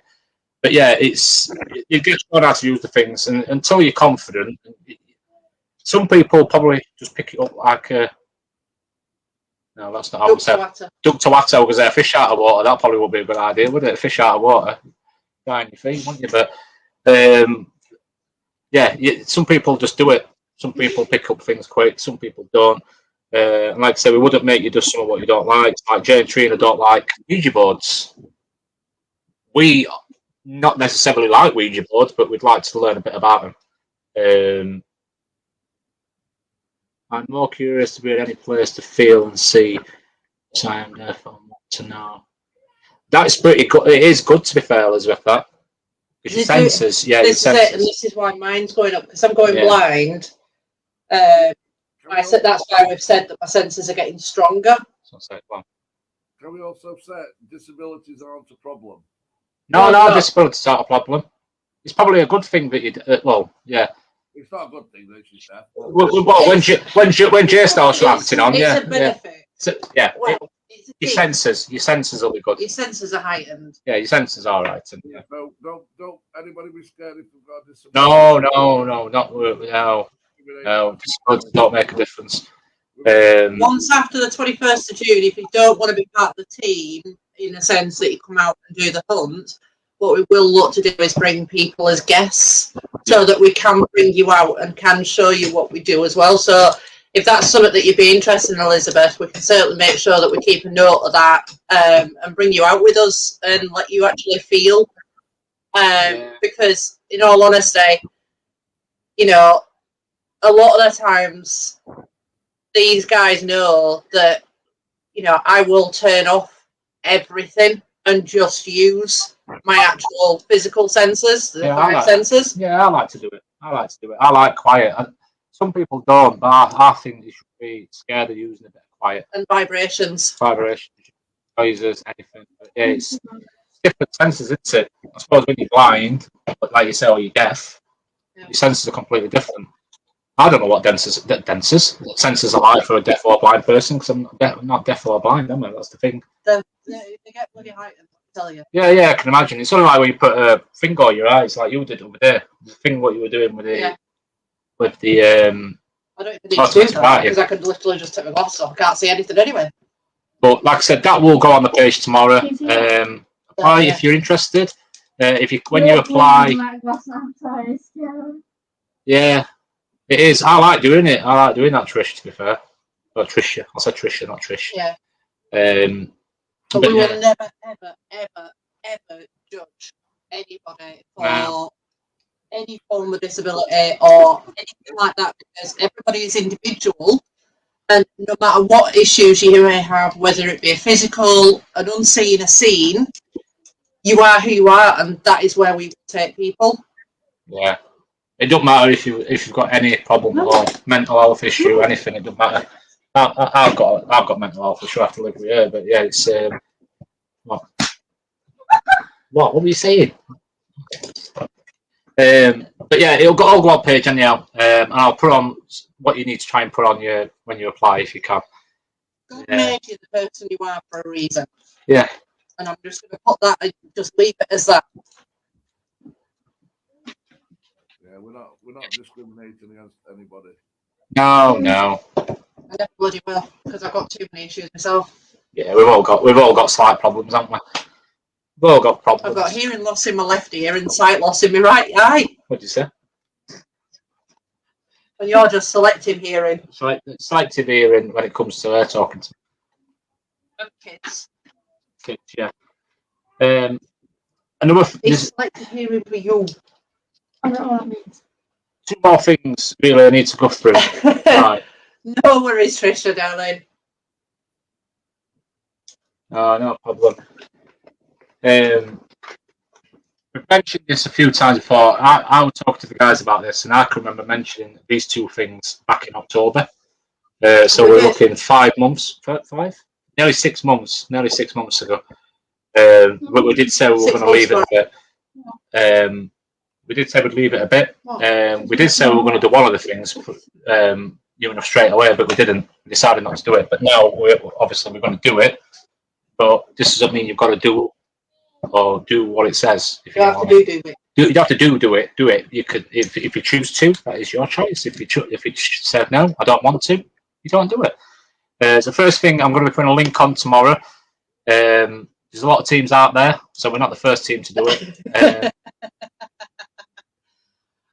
But yeah, you just learn how to use the things, and until you're confident, some people probably just pick it up like no, that's not how it's said. Duck to water because a fish out of water. That probably would be a good idea, wouldn't it? A fish out of water, die on your feet, wouldn't you? But yeah, some people just do it. Some people pick up things quick. Some people don't. And like I say, we wouldn't make you do some of what you don't like. Like Jay and Trina don't like Ouija boards. We not necessarily like Ouija boards, but we'd like to learn a bit about them. I'm more curious to be at any place to feel and see. So I'm therefore want to know. That's pretty good. It is good to be fair, Elizabeth. That because your senses, yeah, your This is it, and senses. this is why mine's going up because I'm going Yeah. blind. I said that's why we've said that my senses are getting stronger. So it's like, well, Can we also say disabilities aren't a problem? no, disability's not a problem. It's probably a good thing that you. Well, yeah. It's not a good thing that she's deaf. Well, when Jay starts acting on, It's yeah, a benefit. So, yeah. Well, it's a Your thing. senses will be good. Your senses are heightened. Yeah, your senses are all right. And, yeah. No, don't anybody be scared if you've got a disability. No. Disabilities don't make a difference. Once after the 21st of June, if you don't want to be part of the team, in the sense that you come out and do the hunt, what we will look to do is bring people as guests so that we can bring you out and can show you what we do as well. So if that's something that you'd be interested in, Elizabeth, we can certainly make sure that we keep a note of that and bring you out with us and let you actually feel. Because in all honesty, you know, a lot of the times these guys know that, you know, I will turn off everything and just use my actual physical senses, the five senses. Yeah, I like to do it. I like quiet. Some people don't, but I think you should be scared of using a bit of quiet. And vibrations. Noises, anything. But yeah, it's different senses, isn't it? I suppose when you're blind, but like you say, or you're deaf, your senses are completely different. I don't know what senses are like for a deaf or blind person because I'm not deaf or blind, am I? That's the thing. They get bloody heightened, I tell you. Yeah, I can imagine. It's sort of like when you put a finger on your eyes, like you did over there. The thing what you were doing with the I don't even need to do that because I could literally just take my glasses off. I can't see anything anyway. But like I said, that will go on the page tomorrow. Apply if you're interested. When you apply. Yeah. It is. I like doing it. I like doing that, Trish, to be fair. Or Trisha. I said Trisha, not Trish. Yeah. But we will never, ever judge anybody for any form of disability or anything like that because everybody is individual and no matter what issues you may have, whether it be a physical, an unseen, a seen, you are who you are and that is where we take people. Yeah. It doesn't matter if you've got any problem at all, mental health issue, anything. It doesn't matter. I've got mental health issue. I have to live with her, but yeah, it's what were you saying? But yeah, it'll all go on page anyhow, and I'll put on what you need to try and put on your when you apply if you can. God made you the person you are for a reason. Yeah. And I'm just going to put that and just leave it as that. Yeah, we're not discriminating against anybody. No. I never bloody will because I've got too many issues myself. Yeah, we've all got slight problems, haven't we? We've all got problems. I've got hearing loss in my left ear and sight loss in my right eye. What did you say? And you're just selective hearing. Selective hearing when it comes to her talking to kids. Kids, yeah. It's selective hearing for you. I don't know what that means. two more things really I need to go through. Right. No worries, Trisha, darling. No problem. We've mentioned this a few times before. I would talk to the guys about this, and I can remember mentioning these two things back in October. So we're looking 5 months, nearly 6 months, ago. But we did say we were going to leave it a bit. We did say we'd leave it a bit. We did say we were going to do one of the things, you know, straight away, but we didn't. We decided not to do it. But now we're going to do it. But this doesn't mean you've got to do what it says. If You have to do it. you have to do it. You could, if you choose to, that is your choice. If you said no, I don't want to, you don't do it. So the first thing I'm going to be putting a link on tomorrow. There's a lot of teams out there, so we're not the first team to do it.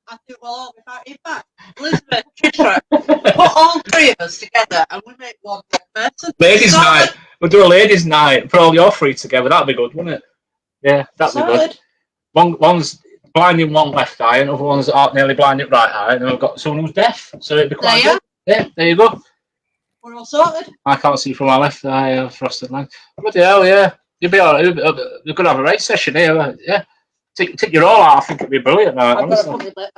I think we'll all be fine. In fact, Elizabeth, Trisha, put all three of us together and we make one person. Ladies' night. We'll do a ladies' night. Put all your three together. That'd be good, wouldn't it? Yeah, that'd be good. One's blind in one left eye, and other one's nearly blind in right eye, and then we've got someone who's deaf. So it'd be quite good. Yeah, there you go. We're all sorted. I can't see from my left eye, frosted line. Bloody hell, yeah. You'd be all right. We're going to have a race session here. Yeah. Take your all out. I think it'd be brilliant. I've got to put my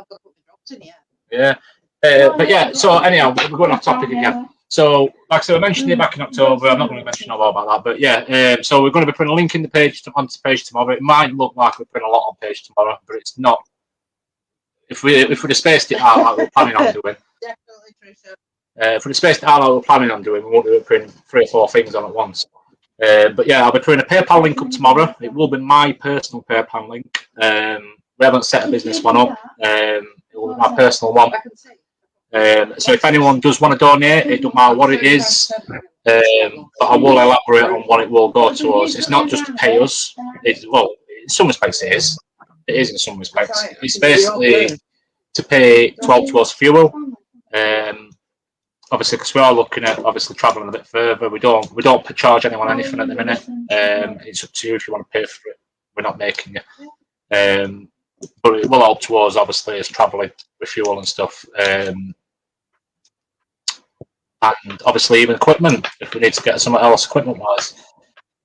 drops in here. Yeah. But yeah, so anyhow, we're going off topic again. So, like I said, I mentioned it back in October. I'm not going to mention all about that. But yeah, so we're going to be putting a link in the page onto the page tomorrow. It might look like we're putting a lot on page tomorrow, but it's not. If we'd have spaced it out like we're planning on doing. Definitely, Trisha. If we'd have spaced it out like we're planning on doing, we won't be putting 3 or 4 things on at once. But yeah, I'll be putting a PayPal link up tomorrow. It will be my personal PayPal link. We haven't set a business one up. It will be my personal one. I can see. So if anyone does want to donate, it doesn't matter what it is. But I will elaborate on what it will go towards. It's not just to pay us. Well, in some respects it is. It is in some respects. It's basically to pay to help towards fuel. Obviously, because we are looking at travelling a bit further. We don't charge anyone anything at the minute. It's up to you if you want to pay for it. We're not making it. But it will help towards obviously us travelling with fuel and stuff. And obviously even equipment if we need to get somewhere else equipment wise.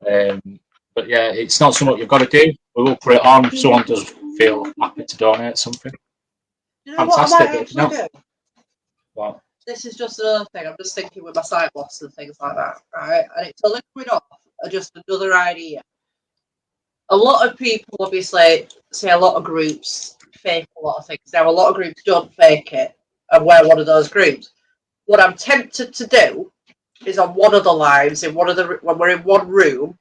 But yeah, it's not something you've got to do. We will put it on if someone does feel happy to donate something. You know Fantastic. what I might actually do? Well, This is just another thing. I'm just thinking with my sight loss and things like that, right? And it's a liquid off, just another idea. A lot of people obviously say a lot of groups fake a lot of things. Now, a lot of groups don't fake it, and we're one of those groups. What I'm tempted to do is on one of the lives, when we're in one room,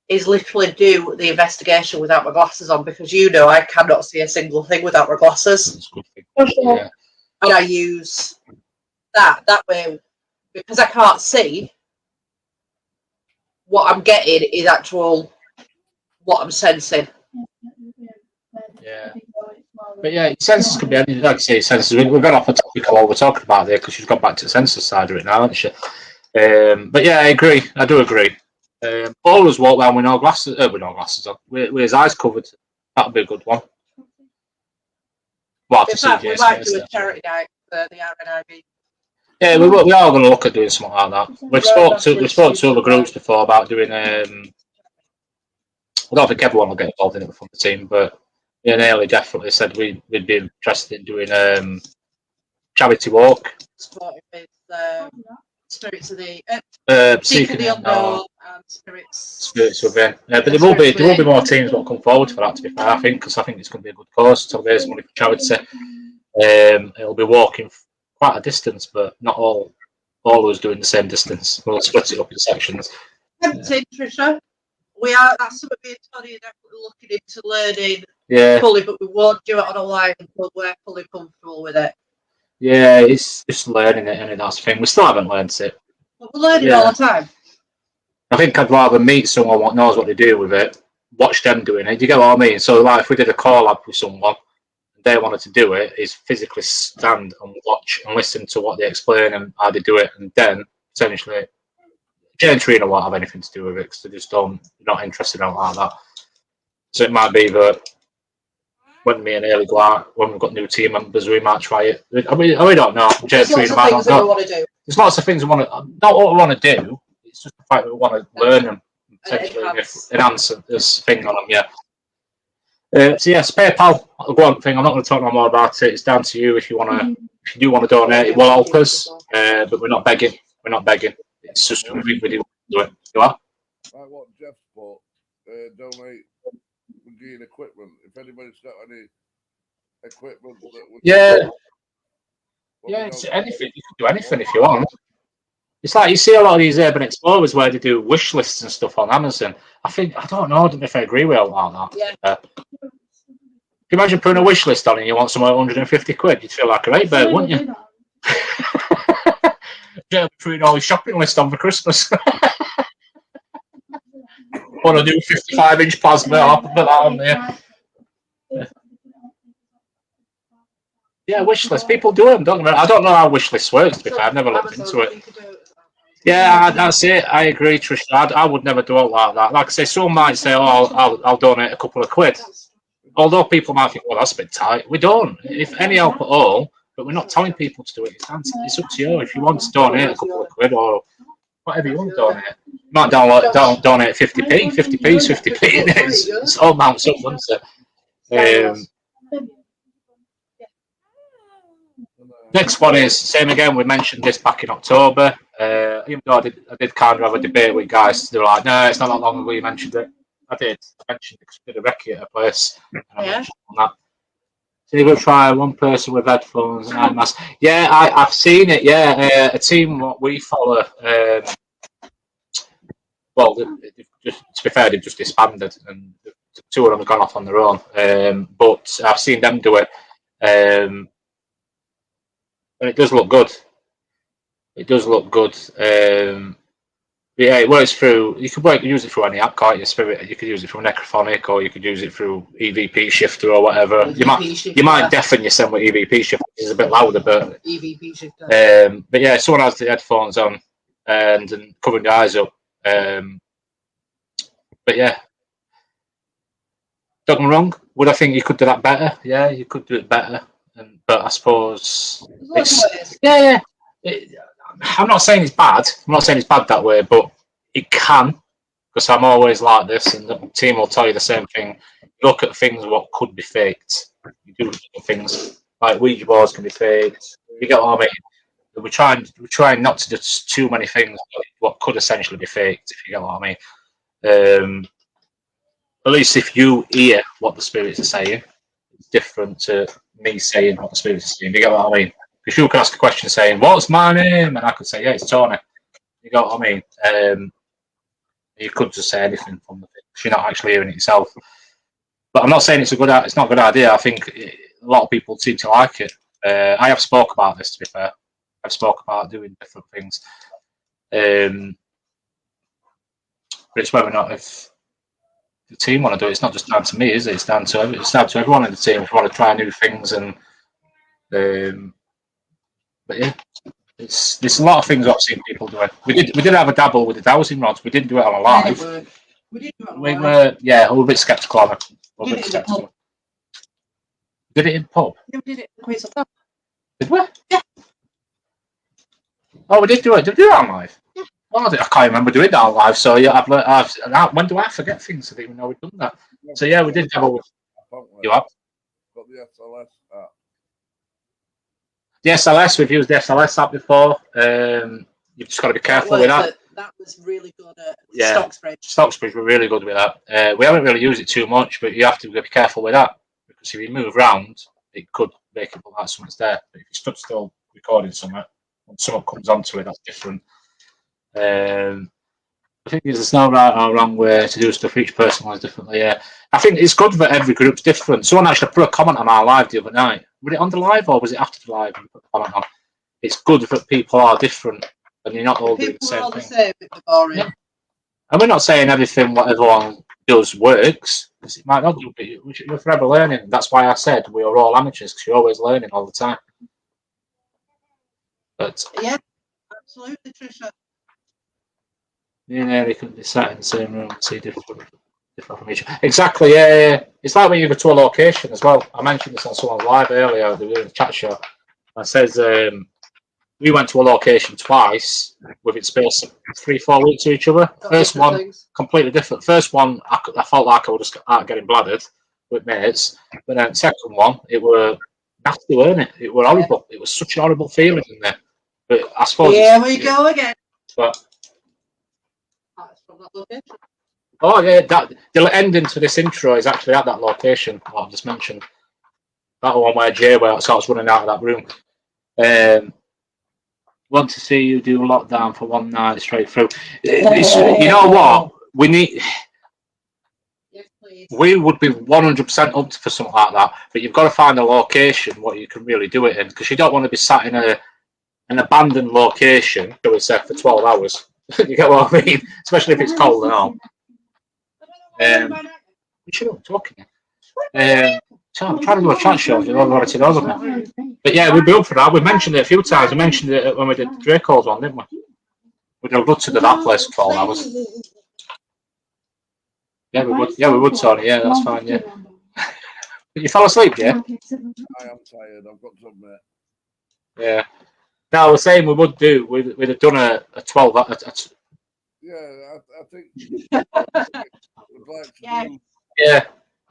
is literally do the investigation without my glasses on, because I cannot see a single thing without my glasses. that's a good thing. Yeah. And I use that way, because I can't see, what I'm getting is actual what I'm sensing. Yeah. But yeah, senses could be anything. Like I say, senses. We've got off the topic of what we're talking about there because she's got back to the senses side of it now, hasn't she? But yeah, I agree. I do agree. Always walk around with no glasses on, with his eyes covered. That'd be a good one. Well, In fact, we might do a charity night for the RNIB. Yeah, we are going to look at doing something like that. We've spoke to other groups before about doing. I don't think everyone will get involved in it from the team, but yeah, Naily definitely said we'd be interested in doing charity walk. Supporting with Spirits of the Seeking the Unknown and Spirits Within. But there will be more teams that will come forward for that. To be fair, I think, because I think it's going to be a good cause to raise money for charity. It'll be walking quite a distance, but not all of us doing the same distance. We'll split it up in sections. Tempting, Trisha. That's something me and Tony are definitely looking into learning fully, but we won't do it on a live until we're fully comfortable with it. Yeah, it's just learning it, and that's the thing. We still haven't learned it. But we're learning all the time. I think I'd rather meet someone that knows what they do with it, watch them doing it. Do you get what I mean? So, like, if we did a call up with someone, and they wanted to do it, is physically stand and watch and listen to what they explain and how they do it, and then potentially, Jay and Trina won't have anything to do with it because they're not interested in it like that. So it might be that when me and Haley go out, when we've got new team members, we might try it. We don't know. There's lots of things that we want to do. There's lots of things we want to, not what we want to do. It's just the fact that we want to learn and potentially enhance this thing on them. Yeah. So yes, PayPal. I'll go on thing. I'm not going to talk no more about it. It's down to you if you want to. If you do want to donate, it will help us. But we're not begging. We're not begging. It's just something we do it. You are. Like what Jeff bought, donate Gene equipment. If anybody's got any equipment that would it's anything. You can do anything if you want. It's like you see a lot of these urban explorers where they do wish lists and stuff on Amazon. I don't know if I agree with all that. Yeah. Can you imagine putting a wish list on and you want somewhere 150 quid? You'd feel like a right bird, wouldn't you? Yeah, putting all your shopping list on for Christmas. Want to do 55-inch plasma? I'll put that on there. Yeah, wish list. People do them, don't they? I don't know how wish lists work. To be fair, I've never looked into it. Yeah, that's it. I agree, Trisha. I would never do it like that. Like I say, someone might say, "Oh, I'll donate a couple of quid." Although people might think, "Well, that's a bit tight." We don't. If any help at all, but we're not telling people to do it. It's up to you. If you want to donate a couple of quid or whatever you want to donate, you might donate 50p. 50p is 50p. It's all amounts up, isn't it? Next one is same again. We mentioned this back in October. Even though I did kind of have a debate with guys. They were like, "No, it's not that long ago you mentioned it." I did. I mentioned it because we did a recce at a place. And I mentioned on that. So you go try one person with headphones and eye mask. Yeah, I've seen it. Yeah, a team what we follow. Well, just to be fair, they've just disbanded and the two of them have gone off on their own. But I've seen them do it. And it does look good. It does look good. Yeah, it works through. You could use it through any app, can't you? Spirit. You could use it through Necrophonic, or you could use it through EVP Shifter or whatever. You might deafen yourself with EVP Shifter, which is a bit louder, but EVP Shifter. But yeah, someone has the headphones on and covering the eyes up. But yeah, don't get me wrong. Would I think you could do that better? Yeah, you could do it better. But I suppose I'm not saying it's bad. I'm not saying it's bad that way, but it can, because I'm always like this, and the team will tell you the same thing. Look at things what could be faked. You do things like Ouija boards can be faked. You get what I mean? We're trying not to do too many things what could essentially be faked. If you get what I mean. At least if you hear what the spirits are saying, it's different to me saying what the spirits are saying. You get what I mean? Because you could ask a question saying, "What's my name?" and I could say, "Yeah, it's Tony." You get what I mean? You could just say anything from the thing because you're not actually hearing it yourself. But I'm not saying it's not a good idea. I think a lot of people seem to like it. I have spoke about this, to be fair. I've spoke about doing different things. But it's whether or not if the team want to do it. It's not just down to me, is it? It's down to everyone in the team if you want to try new things. And but yeah, there's a lot of things I've seen people doing. We did have a dabble with the dowsing rods. We didn't do it on a live. We did do it on We live. were a bit sceptical on it. Did it in pub? Yeah, we did it in Queen's Hotel. Did we? Yeah. Oh, we did do it. Did we do it on live? Yeah. Well, I can't remember doing that on live. So yeah, when do I forget things? I didn't even know we'd done that. So yeah, we did dabble with. You have? Got the SLS app. The SLS, we've used the SLS app before. You've just got to be careful with that. That was really good at Yeah. Stocksbridge. Stocksbridge were really good with that. We haven't really used it too much, but you have to be careful with that because if you move around, it could make it look like someone's there. But if you stood still recording something, when someone comes onto it, that's different. I think there's no right or wrong way to do stuff. Each person was differently. Yeah, I think it's good that every group's different. Someone actually put a comment on our live the other night. Was it on the live or was it after the live? You put a comment on. It's good that people are different and you're not all doing the People are same all the thing. same, it's boring. Yeah. And we're not saying everything what everyone does works, because it might not do, but we're forever learning. That's why I said we are all amateurs, because you're always learning all the time. But Yeah, absolutely, Trisha. me and Eric could be sat in the same room and see different Exactly, yeah. It's like when you go to a location as well. I mentioned this on someone's live earlier, they were in the chat show. I says we went to a location twice with it spaced 3-4 weeks to each other. First one, completely different. First one, I felt like I would just start getting bladdered with mates. But then second one, it were nasty, weren't it? It were horrible. It was such a horrible feeling in there. But I suppose Here we go again. But, That's from that location. oh yeah, that the ending to this intro is actually at that location. What I've just mentioned. That one where Jay starts running out of that room. Want to see you do lockdown for one night straight through. You know what? We need. Yes, please. We would be 100% up for something like that, but you've got to find a location what you can really do it in, because you don't want to be sat in an abandoned location, shall we say, for 12 hours. You get what I mean? Especially if it's cold and all. We should have talking. So I'm trying to do a chat show. You know, but yeah, we'd be up for that. We mentioned it a few times. We mentioned it when we did Draco's one, didn't we? We'd have loved to do that place for 12 hours. Yeah, we would. Yeah, we would, Tony. Yeah, that's fine. Yeah. But you fell asleep, yeah? I am tired. I've got to admit. Yeah. No, I was saying we would do. We'd have done a 12. Yeah, I think. We'd like to do. Yeah.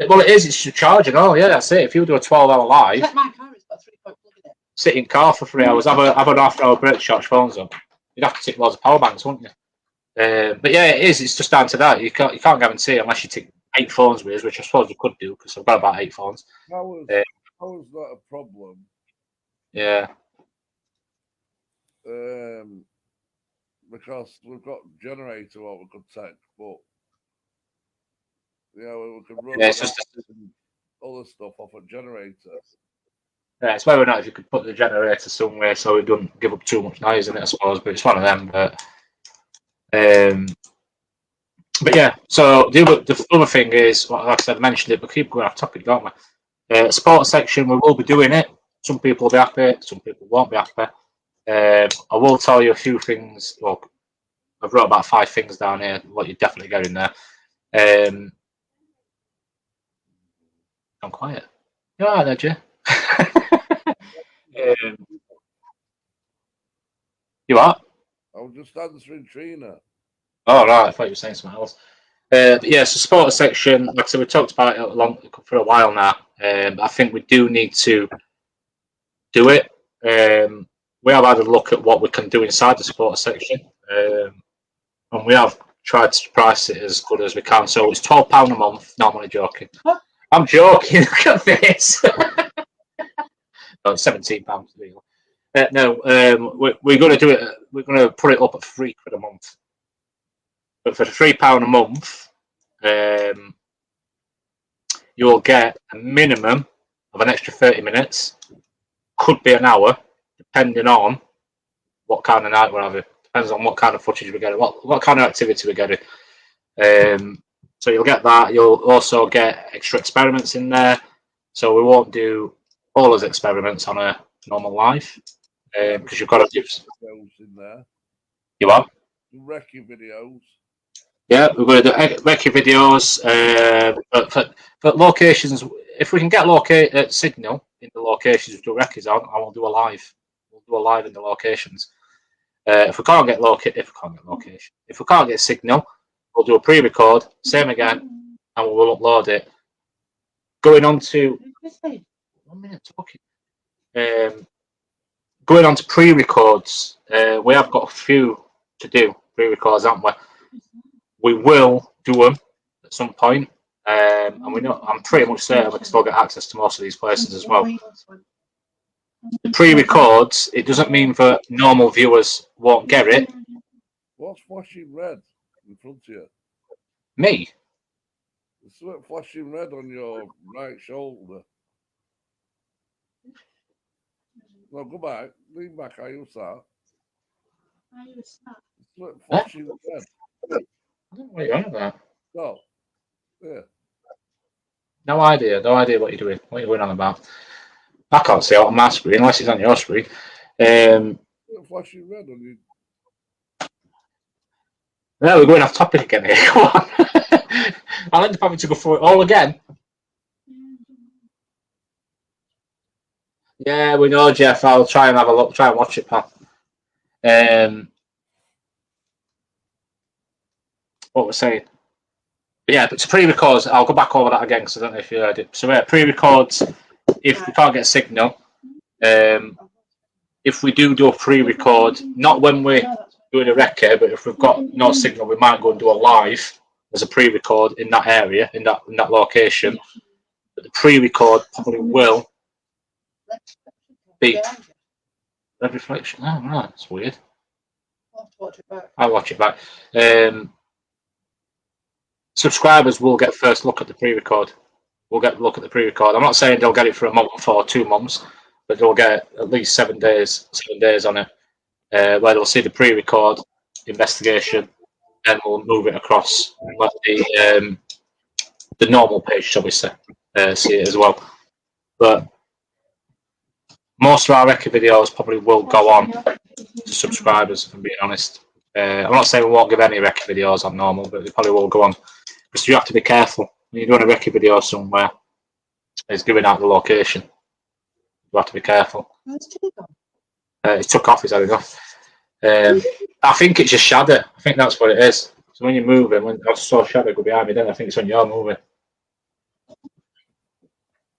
Well, it is. It's charging. Oh, yeah, that's it. If you do a 12-hour live, Check my car, it's got a 3-point plug in it. sit in car for 3 hours, have an half-hour break, charge phones up. You'd have to take loads of power banks, wouldn't you? But yeah, it is. It's just down to that. You can't guarantee unless you take 8 phones with us, which I suppose you could do because I've got about 8 phones. How is that a problem? Yeah. Because we've got generator what we could take, but yeah, we could run Yeah, it's just other stuff off a generator. Yeah, it's whether or not if you could put the generator somewhere so it doesn't give up too much noise in it, I suppose. But it's one of them. But yeah, so the other thing is, like I said, I mentioned it, but keep going off topic, don't we? Sports section, we will be doing it. Some people will be happy, some people won't be happy. I will tell you a few things. Well, I've wrote about 5 things down here, what you definitely get in there. I'm quiet. You're all right there, Jay. You are? I was just answering Trina. Oh, right. I thought you were saying something else. But yeah, so supporter section, like I said, we talked about it for a while now. I think we do need to do it. We have had a look at what we can do inside the supporter section. And we have tried to price it as good as we can. So it's £12 a month. No, I'm only joking. I'm joking. Look at this. No, it's £17 legal. No, we're going to do it. We're going to put it up at £3 a month. But for £3 a month, you'll get a minimum of an extra 30 minutes. Could be an hour, depending on what kind of night we're having. Depends on what kind of footage we're getting, what kind of activity we're getting. So you'll get that. You'll also get extra experiments in there. So we won't do all those experiments on a normal live because you've got to do videos in there. You are Recce videos. Yeah, we're going to do recce videos. For locations, if we can get signal in the locations we do recce's on, I will do a live. We'll do a live in the locations. If we can't get if we can't get signal, we'll do a pre-record, same again, and we'll upload it. Going on to 1 minute talking. Going on to pre-records, we have got a few to do pre-records, haven't we? We will do them at some point, and we know. I'm pretty much certain we can still get access to most of these places as well. The pre-records, it doesn't mean that normal viewers won't get it. What's flashing red in front of you? Me? There's something flashing red on your right shoulder. No, go back. Lean back. How you sat? There's something flashing red. I don't know what you're on about. No. Yeah. No idea what you're doing. What you're going on about? I can't see it on my screen unless it's on your screen. Flashing red on you. No, we're going off topic again here. Come on. I'll end up having to go through it all again. Yeah, we know, Jeff. I'll try and have a look. Try and watch it, pal. What we're saying. But yeah, but to pre-records, I'll go back over that again because I don't know if you heard it. So yeah, pre-records. If we can't get a signal, if we do a pre-record, not when we're doing a recce, but if we've got no signal, we might go and do a live as a pre-record in that area, in that location. But the pre-record probably will be red reflection. Oh right, that's weird. I'll watch it back. Subscribers will get first look at the pre-record. We'll get a look at the pre-record. I'm not saying they'll get it for a month or 2 months, but they'll get at least 7 days on it, where they'll see the pre-record investigation, and we'll move it across and let the normal page, shall we say, see it as well. But most of our recce videos probably will go on to subscribers, if I'm being honest. I'm not saying we won't give any recce videos on normal, but they probably will go on. Because you have to be careful. When you're doing a recce video somewhere, it's giving out the location. You have to be careful. It took off his head off. I think it's a shadow. I think that's what it is. So when you're moving, when I saw a shadow go behind me, then I think it's when you're moving.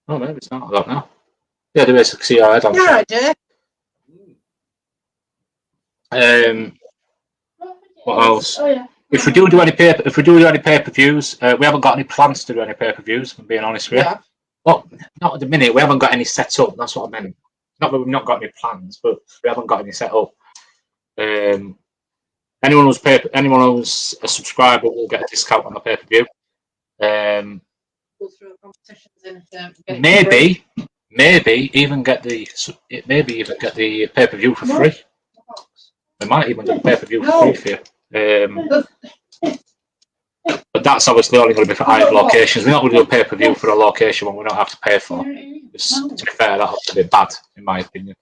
Oh, maybe it's not. I don't know. Yeah, there is. I can see your head on. Yeah, I do. What else? Oh yeah. If we do any pay-per-views, we haven't got any plans to do any pay-per-views. If I'm being honest with you. Yeah. Well, not at the minute. We haven't got any set up. That's what I meant. Not that we've not got any plans, but we haven't got any set up. Anyone who's a subscriber will get a discount on the pay-per-view. Maybe even get the pay-per-view for free. We might even do the pay-per-view for free for you. But that's obviously only going to be for high locations. We're not going to do a pay-per-view for a location when we don't have to pay for. To be fair, that's a bit bad, in my opinion.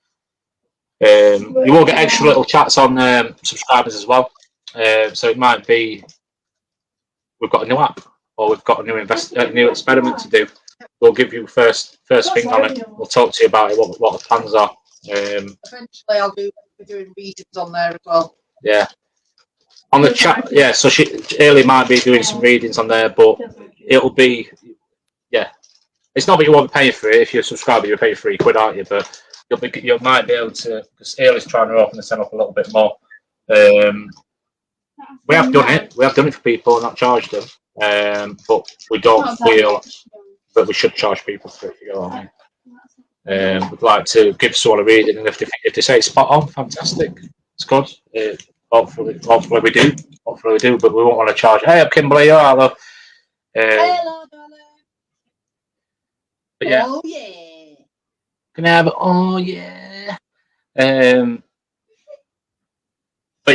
You will get extra little chats on subscribers as well. So it might be we've got a new app or we've got a new experiment to do. We'll give you first thing on it. We'll talk to you about it, what the plans are. Eventually, I'll be doing readings on there as well. Yeah. On the chat, yeah. So Ailey might be doing some readings on there, but it'll be, yeah. It's not that you won't pay for it. If you're a subscriber, you're paying £3, aren't you? But you might be able to, because Ailey's trying to open the channel up a little bit more. We have done it. We have done it for people and not charged them. But we don't feel that we should charge people for it. If you know what I mean. We'd like to give someone a reading, and if they say it's spot on, fantastic. It's good. Hopefully we do. Hopefully we do, but we won't want to charge. Hey, I'm Kimberly. Hello. Hello, darling. But yeah. Oh yeah. Can I have? Oh yeah. But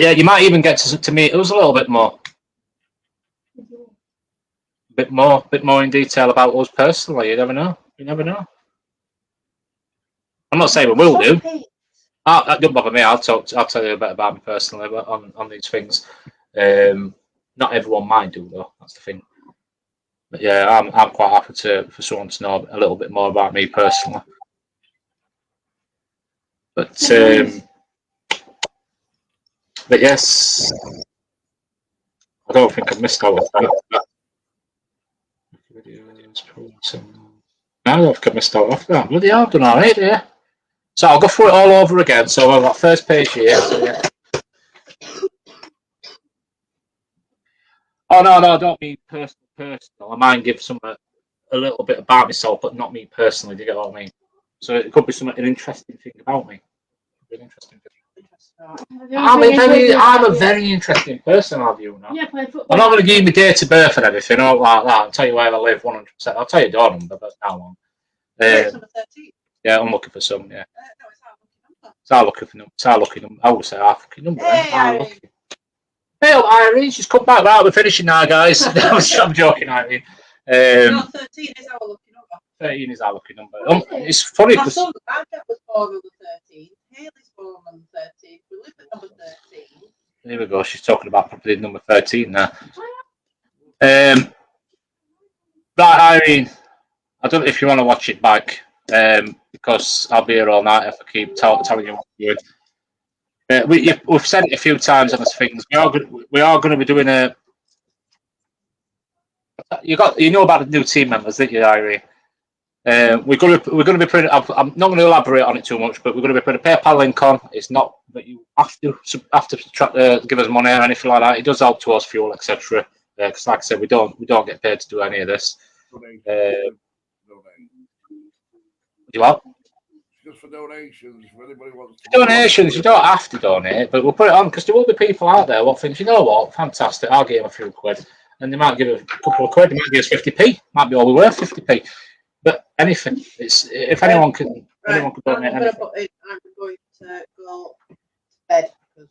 yeah, you might even get to meet us a little bit more. Bit more in detail about us personally. You never know. You never know. I'm not saying we will do. That don't bother me. I'll tell you a bit about me personally on these things. Not everyone might do though. That's the thing. But yeah, I'm quite happy for someone to know a little bit more about me personally. But yes, I don't think I've missed out on that. I don't think I've missed out off that. Bloody hell, I've done alright, yeah. So I'll go through it all over again. So I've got first page here. So yeah. Oh no, I don't mean personal. I might give someone a little bit about myself, but not me personally. Do you get what I mean? So it could be an interesting thing about me. An interesting thing. I'm a very interesting person, have you now? Yeah, play football. I'm not going to give you my date of birth and everything, or like that. I'll tell you where I live 100%. I'll tell you door number, but now on. Number 13. Yeah, I'm looking for some. Yeah, No, it's our lucky number. It's our lucky number. I would say our lucky number. Hey, Irene. Hey, Irene, she's come back. Right, we're finishing now, guys. I'm joking, Irene. No, 13 is our lucky number. 13 is our lucky number. It's funny My because son, Adam, was born on the 13th. Haley's born on the 13th. We live at number 13. here we go. She's talking about property number 13 now. Right, Irene. I don't know if you want to watch it back, because I'll be here all night if I keep telling you what to do. We've said it a few times on this things. We are going to be doing a. You know about the new team members, didn't you, Irene? We're going to be putting. I'm not going to elaborate on it too much, but we're going to be putting a PayPal link on. It's not that you have to give us money or anything like that. It does help towards fuel, etc. Because, like I said, we don't get paid to do any of this. Donate. You what? Just for donations, if anybody wants to Donations, you don't have to donate, but we'll put it on because there will be people out there what think, you know what, fantastic, I'll give them a few quid. And they might give us a couple of quid, they might give us 50p, might be all we're worth 50p. But anything, it's if anyone can donate I'm anything. going to go to bed because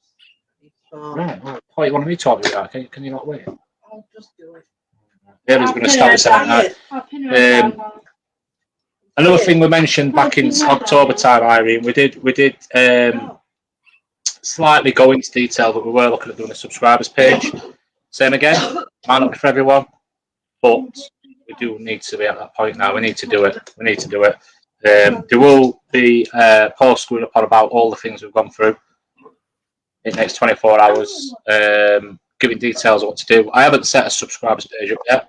Right, well, what you want me to talk about? Can you not wait? I'll just do it. Haley's going to start us out now. I'll pin her Um, down. Another thing we mentioned back in October time, Irene, we did slightly go into detail, but we were looking at doing a subscribers page. Same again, might not be for everyone, but we do need to be at that point now. We need to do it. There will be a post going up on about all the things we've gone through in the next 24 hours, giving details of what to do. I haven't set a subscribers page up yet.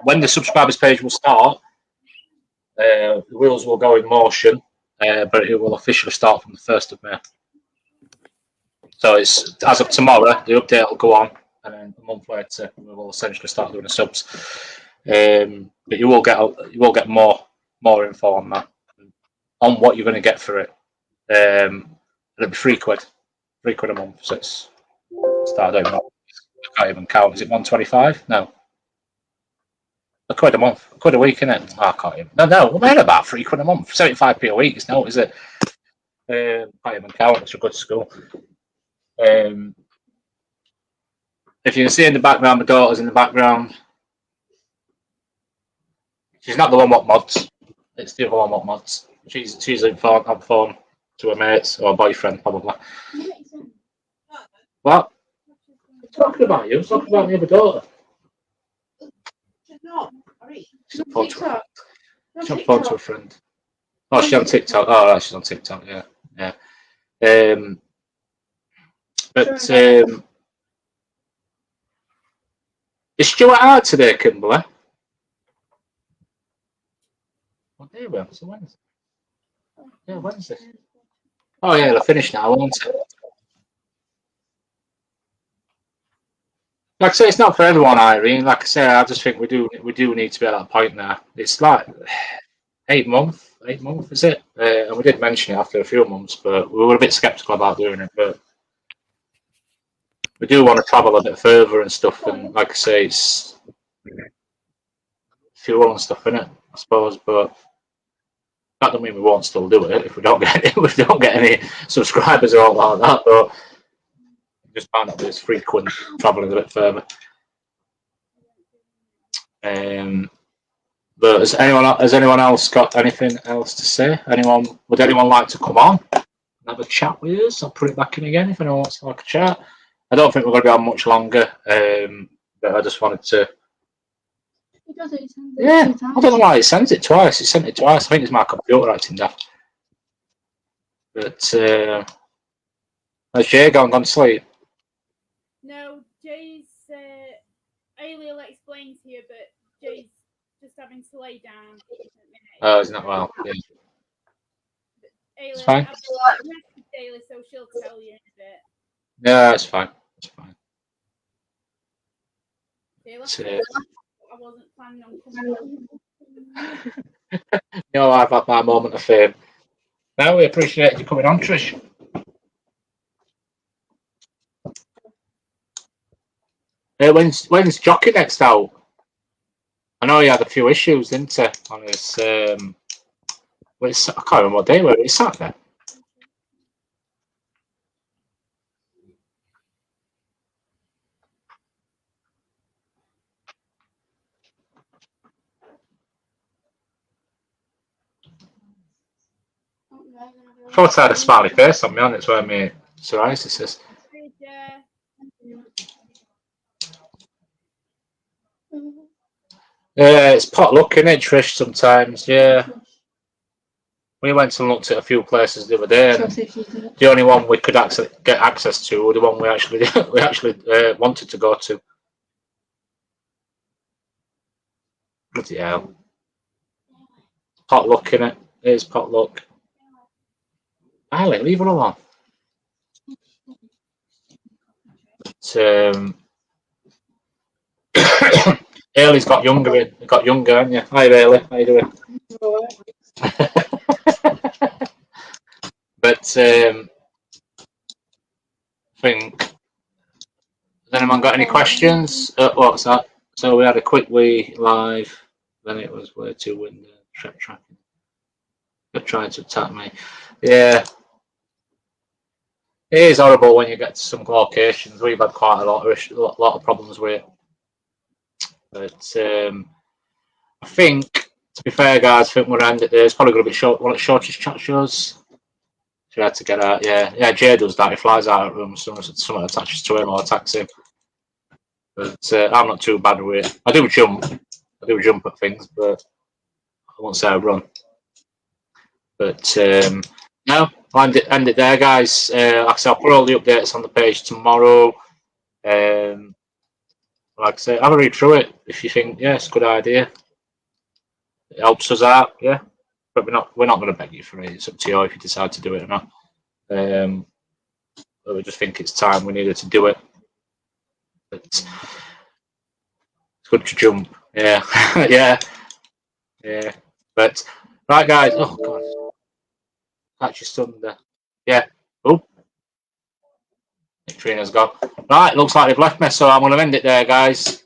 When the subscribers page will start, the wheels will go in motion, but it will officially start from the 1st of May. So it's as of tomorrow, the update will go on, and then a month later, we will essentially start doing the subs. But you will get more info on that, on what you're going to get for it. It'll be £3 a month. So it's I don't know. I can't even count. Is it 125? No. £1 a month, £1 a week, innit? Oh, I can't even. No, we're made about £3 a month, 75p a week. It's no, is it? Can't even count. It's a good school. If you can see in the background, my daughter's in the background. She's not the one what mods. It's the other one what mods. She's on phone to her mates or boyfriend probably. What? I'm talking about you. I'm talking about my other daughter. She's not. Sorry. She's on phone to a friend. Oh, she's on TikTok. Oh, right, she's on TikTok. Yeah. But is Stuart out today, Kimberly? What day we on? It's a Wednesday. Yeah, Wednesday. Oh yeah, they'll finish now, won't it? Like I say, it's not for everyone, Irene. Like I say, I just think we do need to be at that point now. It's like 8 months, is it? And we did mention it after a few months, but we were a bit sceptical about doing it. But we do want to travel a bit further and stuff. And like I say, it's fuel and stuff in it, I suppose. But that doesn't mean we won't still do it if we don't get any subscribers or all like that. But just found out that it's frequent travelling a bit further. But has anyone else got anything else to say? Would anyone like to come on and have a chat with us? I'll put it back in again if anyone wants to have a chat. I don't think we're going to be on much longer, but I just wanted to. Yeah, I don't know why it sends it twice. It sent it twice. I think it's my computer acting daft. But has Jay gone to sleep? No, Jay's. Ailey will explain to you, but Jay's just having to lay down. Oh, isn't that well? Yeah. Ailey, It's fine. I've messaged Ailey, so she'll tell you in a bit. Yeah, it's fine. It's fine. Ailey, I wasn't planning on coming. No, I've had my moment of fame. No, we appreciate you coming on, Trish. When's Jockey next out? I know he had a few issues, didn't he? On his, I can't remember what day it was. Saturday. I thought I had a smiley face on me, and it's where my psoriasis is. It's potluck, isn't it, Trish? Sometimes, yeah. We went and looked at a few places the other day, and the only one we could get access to, or the one we actually wanted to go to. Bloody hell! Potluck, innit? It is potluck. Ali, leave her alone. But, Ailey's got younger. Got younger, haven't you? Hi, Ailey. How you doing? But I think. Has anyone got any questions? What's that? So we had a quick wee live. Then it was where to win the trip tracking. They're trying to attack me. Yeah. It is horrible when you get to some locations. We've had quite a lot of problems with it. But I think, to be fair, guys, I think we're end it there. It's probably going to be short. One of the shortest chat shows. She had to get out. Yeah. Jay does that. He flies out of the room. Someone attaches to him or attacks him. But I'm not too bad with it. I do jump at things, but I won't say I run. But no, I'll end it there, guys. Like I said, I'll put all the updates on the page tomorrow. Like I say, have a read through it if you think, yeah, it's a good idea. It helps us out, yeah. But we're not going to beg you for it. It's up to you if you decide to do it or not. But we just think it's time we needed to do it. But it's good to jump, yeah, yeah. But right, guys. Oh God, catch your thunder. Yeah. Oh, Trina's gone. Right, looks like they've left me, so I'm going to end it there, guys.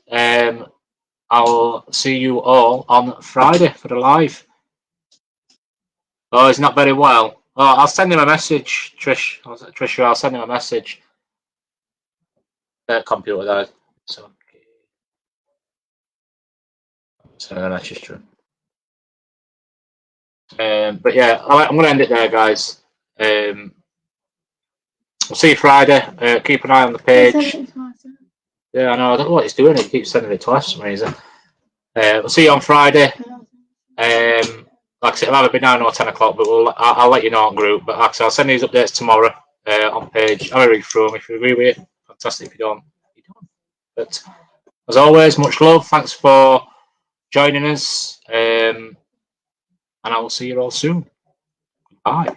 I'll see you all on Friday for the live. Oh, he's not very well. Oh, I'll send him a message, Trish. I'll send him a message. Computer died. So that's just true. But yeah, I'm going to end it there, guys. We'll see you Friday. Keep an eye on the page. Yeah, I know. I don't know what he's doing. He keeps sending it twice for some reason. We'll see you on Friday. Like I said, it'll either be 9 or 10 o'clock, but I'll let you know on group. But like I said, I'll send these updates tomorrow on page. I'll read through them. If you agree with it, fantastic. If you don't, you don't. But as always, much love. Thanks for joining us. And I will see you all soon. Bye.